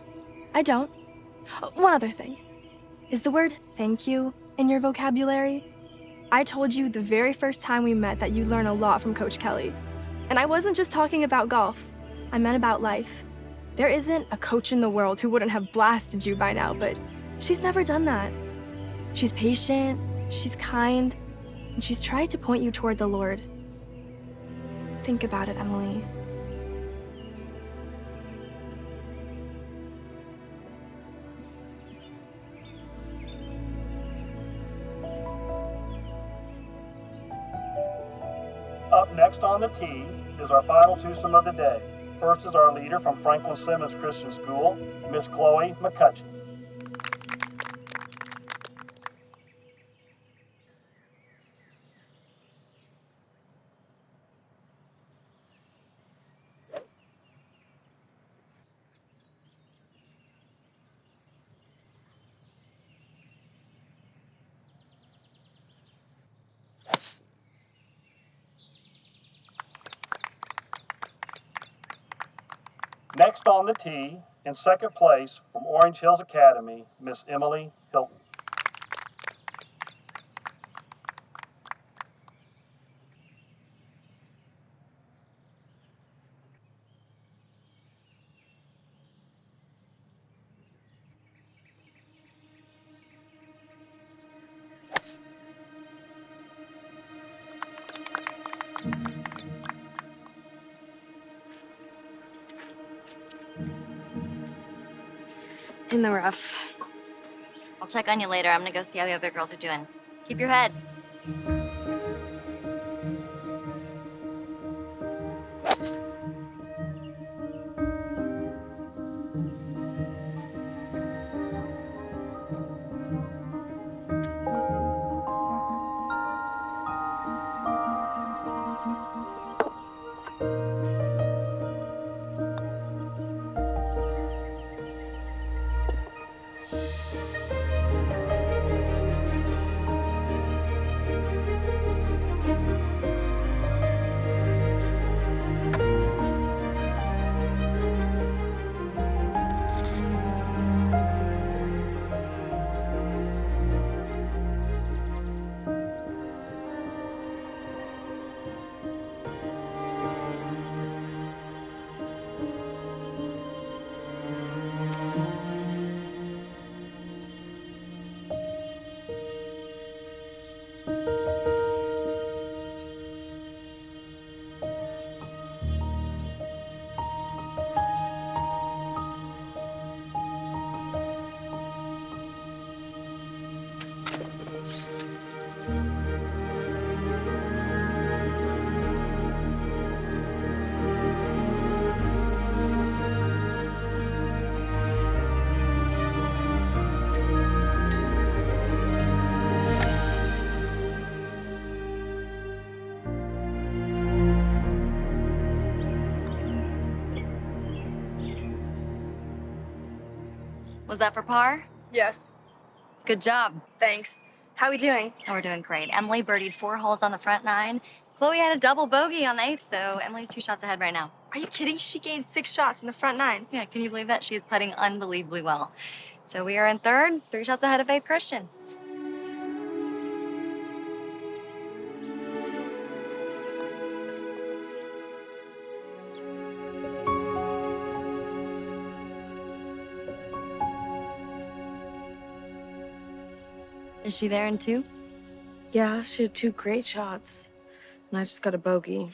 I don't. Oh, one other thing. Is the word thank you in your vocabulary? I told you the very first time we met that you'd learn a lot from Coach Kelly. And I wasn't just talking about golf. I meant about life. There isn't a coach in the world who wouldn't have blasted you by now, but she's never done that. She's patient, she's kind, and she's tried to point you toward the Lord. Think about it, Emily. Up next on the tee is our final twosome of the day. First is our leader from Franklin Simmons Christian School, Miss Chloe McCutcheon. Next on the tee, in second place from Orange Hills Academy, Miss Emily Hilton. In the rough. I'll check on you later. I'm gonna go see how the other girls are doing. Keep your head. Was that for par? Yes. Good job. Thanks. How we doing? Oh, we're doing great. Emily birdied 4 holes on the front 9. Chloe had a double bogey on the 8th, so Emily's 2 shots ahead right now. Are you kidding? She gained 6 shots in the front 9. Yeah, can you believe that? She's putting unbelievably well. So we are in 3rd, 3 shots ahead of Faith Christian. Is she there in 2? Yeah, she had 2 great shots. And I just got a bogey.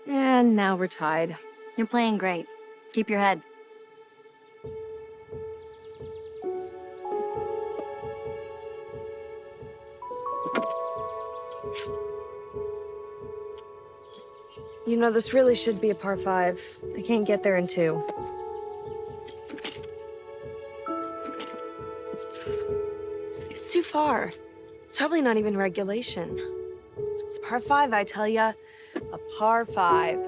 And now we're tied. You're playing great. Keep your head. You know, this really should be a par 5. I can't get there in 2. It's too far. It's probably not even regulation. It's par 5, I tell ya. A par 5.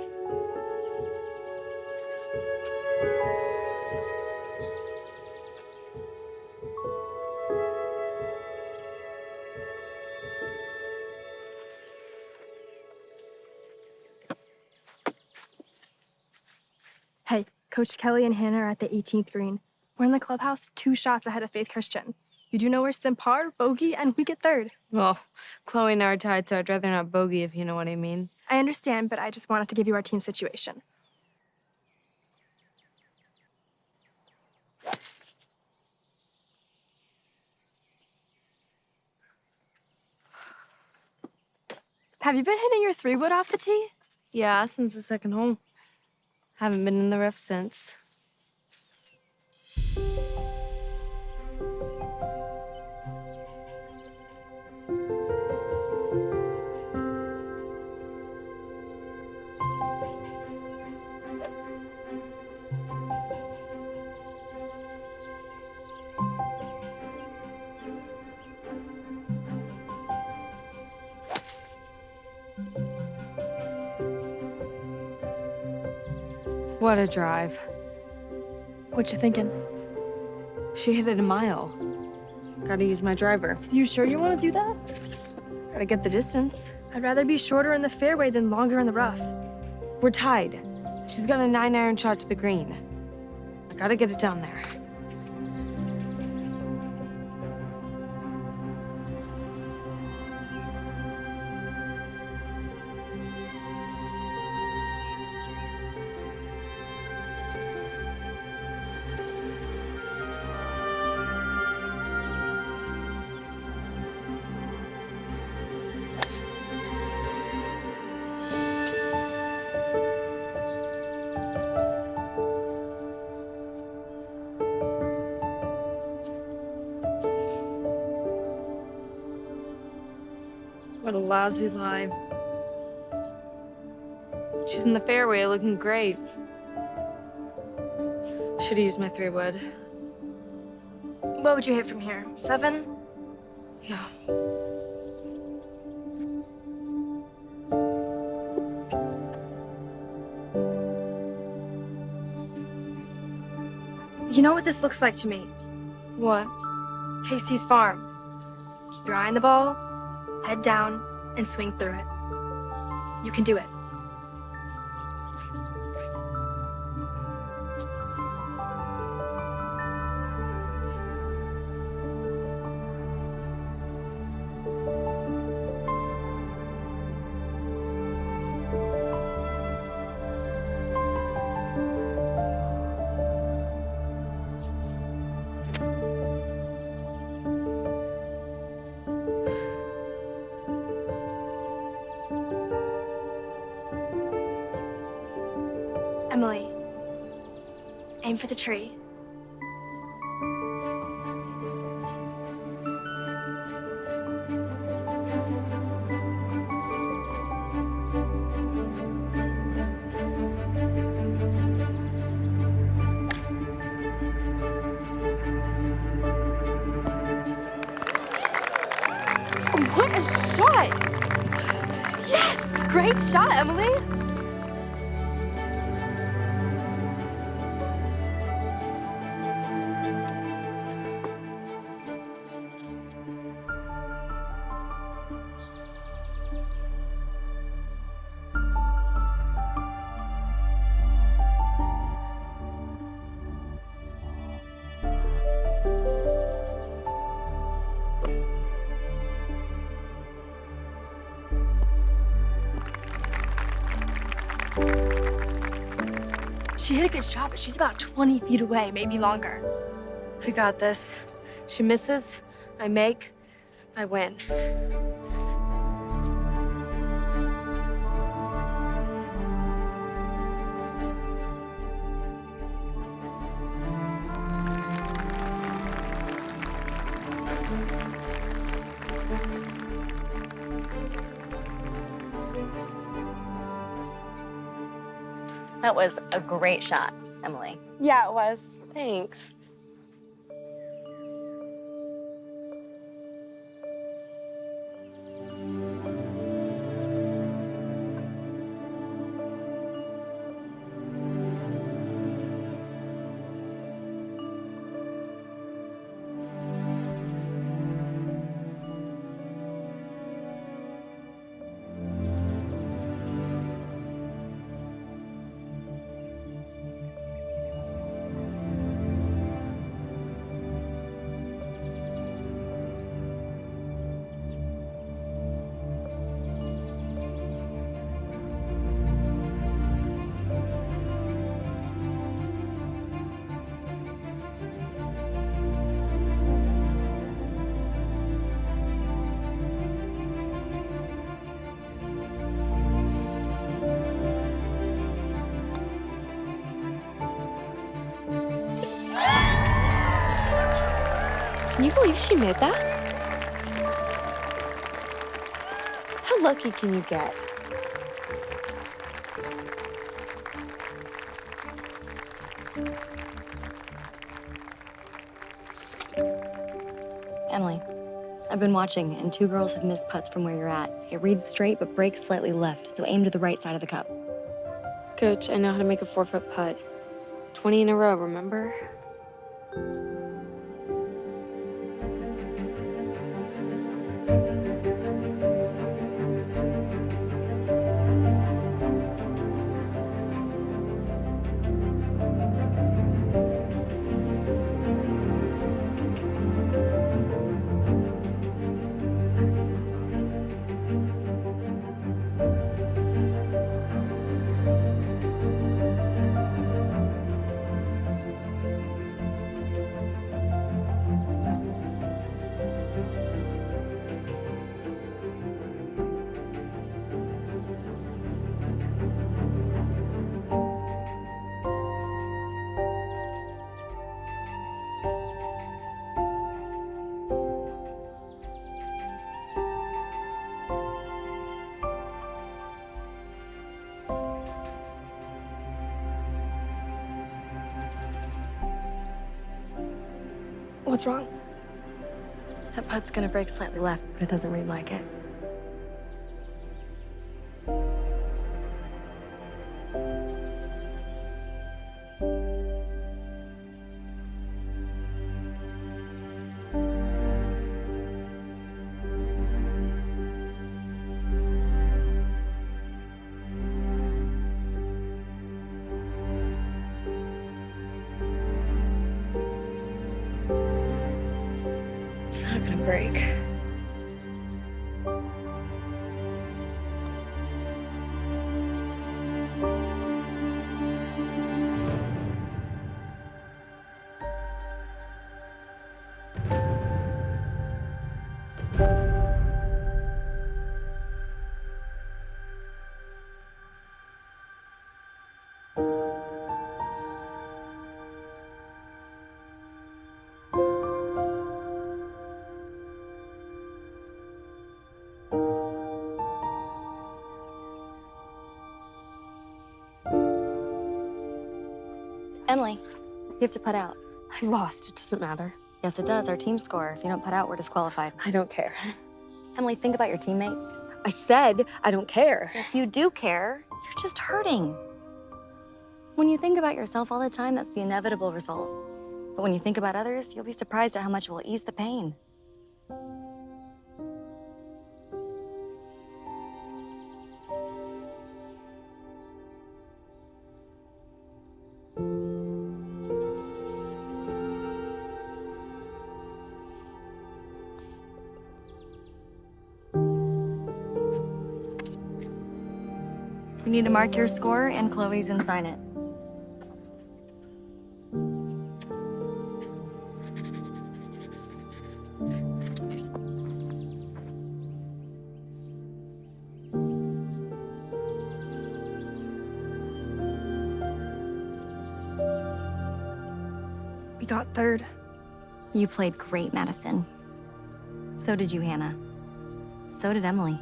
Hey, Coach Kelly and Hannah are at the 18th green. We're in the clubhouse 2 shots ahead of Faith Christian. You do no worse than par, bogey, and we get 3rd. Well, Chloe and I are tied, so I'd rather not bogey, if you know what I mean. I understand, but I just wanted to give you our team situation. Have you been hitting your 3-wood off the tee? Yeah, since the 2nd hole. Haven't been in the rough since. What a drive. What you thinking? She hit it a mile. Gotta use my driver. You sure you want to do that? Gotta get the distance. I'd rather be shorter in the fairway than longer in the rough. We're tied. She's got a 9-iron shot to the green. Gotta get it down there. What a lousy lie. She's in the fairway, looking great. Should've used my 3-wood. What would you hit from here? 7? Yeah. You know what this looks like to me? What? Casey's farm. Keep your eye on the ball, head down, and swing through it. You can do it. Emily, aim for the tree. What a shot! Yes! Great shot, Emily! She hit a good shot, but she's about 20 feet away, maybe longer. I got this. She misses, I make, I win. That was a great shot, Emily. Yeah, it was. Thanks. Can you believe she made that? How lucky can you get? Emily, I've been watching, and 2 girls have missed putts from where you're at. It reads straight, but breaks slightly left, so aim to the right side of the cup. Coach, I know how to make a 4-foot putt. 20 in a row, remember? What's wrong? That putt's gonna break slightly left, but it doesn't read like it. It's not gonna break. Emily, you have to put out. I lost. It doesn't matter. Yes, it does. Our team score. If you don't put out, we're disqualified. I don't care. Emily, think about your teammates. I said I don't care. Yes, you do care. You're just hurting. When you think about yourself all the time, that's the inevitable result. But when you think about others, you'll be surprised at how much it will ease the pain. We need to mark your score and Chloe's and sign it. We got third. You played great, Madison. So did you, Hannah. So did Emily.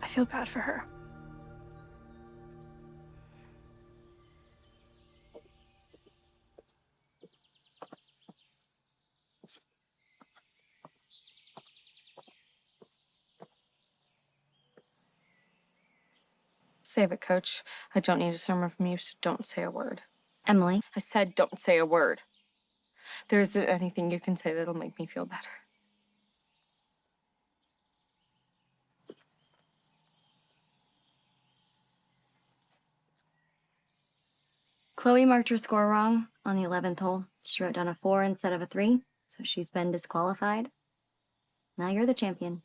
I feel bad for her. Save it, Coach. I don't need a sermon from you, so don't say a word. Emily? I said don't say a word. There isn't anything you can say that'll make me feel better. Chloe marked her score wrong on the 11th hole. She wrote down a 4 instead of a 3, so she's been disqualified. Now you're the champion.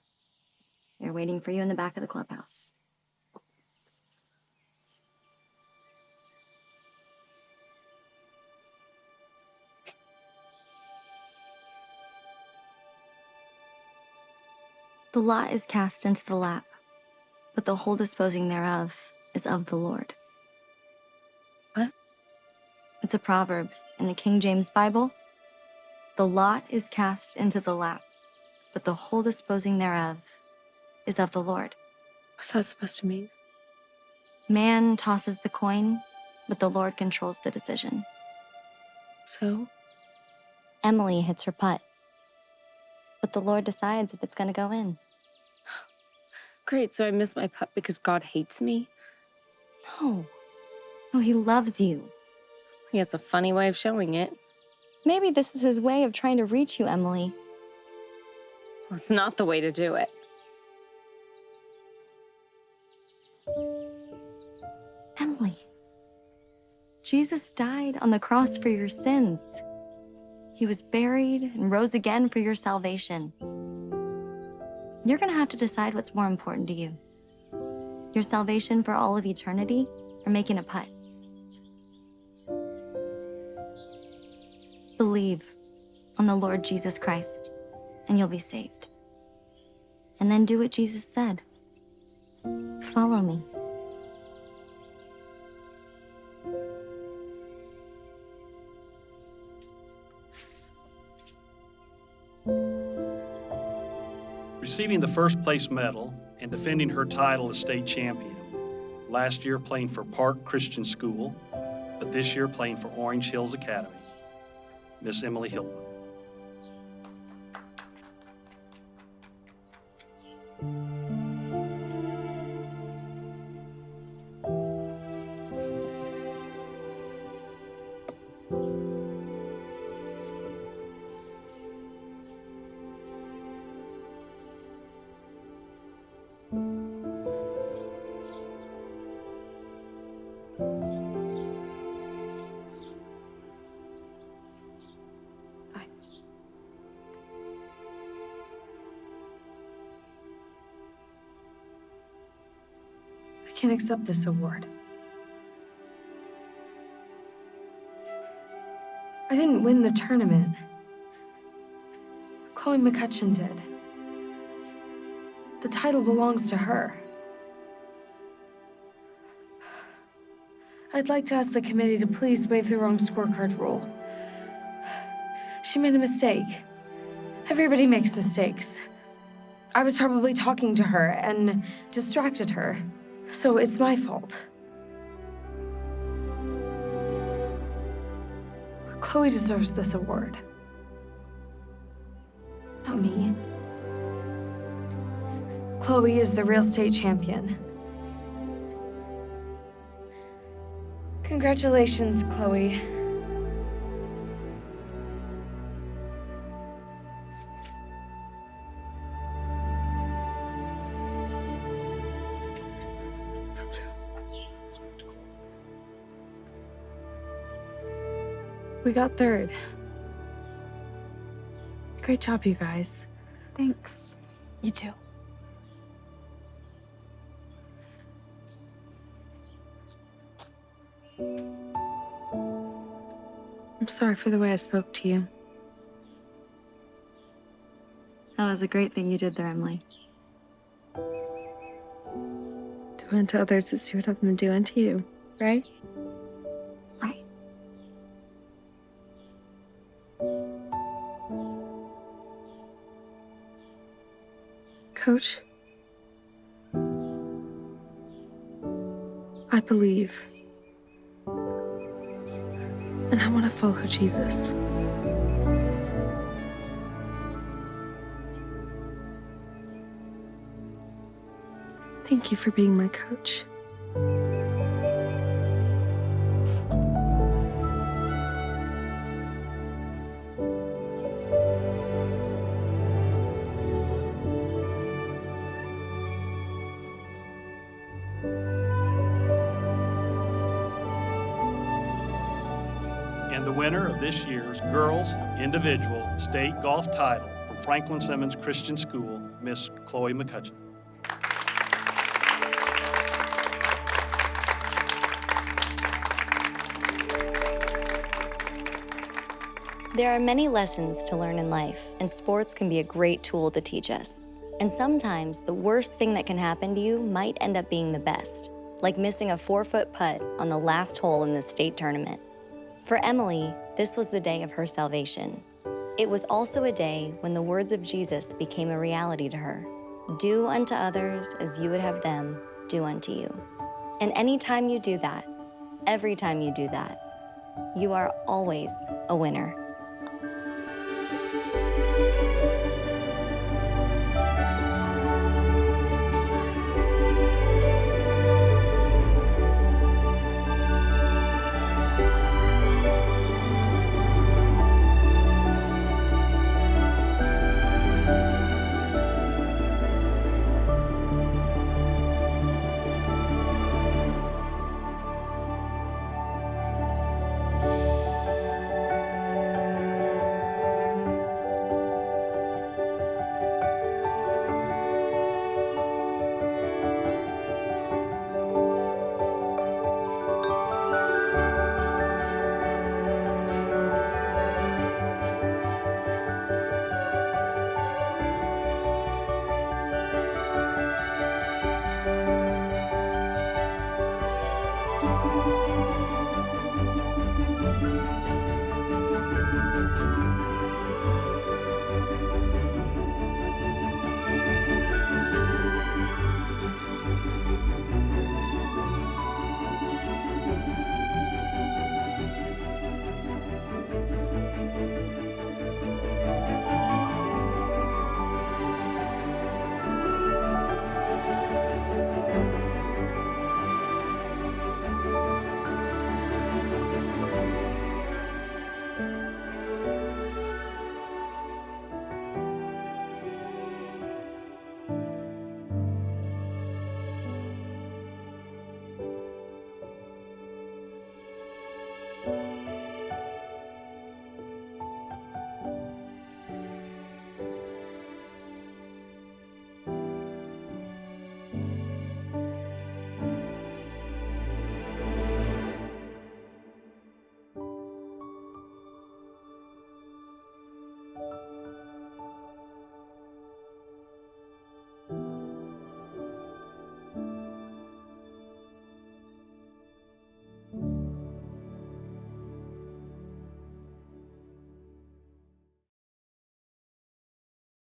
They're waiting for you in the back of the clubhouse. The lot is cast into the lap, but the whole disposing thereof is of the Lord. What? It's a proverb in the King James Bible. The lot is cast into the lap, but the whole disposing thereof is of the Lord. What's that supposed to mean? Man tosses the coin, but the Lord controls the decision. So? Emily hits her putt, but the Lord decides if it's gonna go in. Great, so I missed my putt because God hates me? No. No, he loves you. He has a funny way of showing it. Maybe this is his way of trying to reach you, Emily. Well, it's not the way to do it. Emily, Jesus died on the cross for your sins. He was buried and rose again for your salvation. You're gonna have to decide what's more important to you. Your salvation for all of eternity, or making a putt. Believe on the Lord Jesus Christ, and you'll be saved. And then do what Jesus said. Follow me. Receiving the first place medal and defending her title as state champion. Last year playing for Park Christian School, but this year playing for Orange Hills Academy. Miss Emily Hilton. I can't accept this award. I didn't win the tournament. Chloe McCutcheon did. The title belongs to her. I'd like to ask the committee to please waive the wrong scorecard rule. She made a mistake. Everybody makes mistakes. I was probably talking to her and distracted her. So it's my fault. Chloe deserves this award. Not me. Chloe is the real state champion. Congratulations, Chloe. We got third. Great job, you guys. Thanks. You too. I'm sorry for the way I spoke to you. That was a great thing you did there, Emily. Do unto others as you would have them do unto you, right? Right. Coach, I believe. And I want to follow Jesus. Thank you for being my coach. And the winner of this year's Girls Individual State Golf Title from Franklin Simmons Christian School, Miss Chloe McCutcheon. There are many lessons to learn in life, and sports can be a great tool to teach us. And sometimes the worst thing that can happen to you might end up being the best, like missing a 4-foot putt on the last hole in the state tournament. For Emily, this was the day of her salvation. It was also a day when the words of Jesus became a reality to her. Do unto others as you would have them do unto you. And anytime you do that, every time you do that, you are always a winner.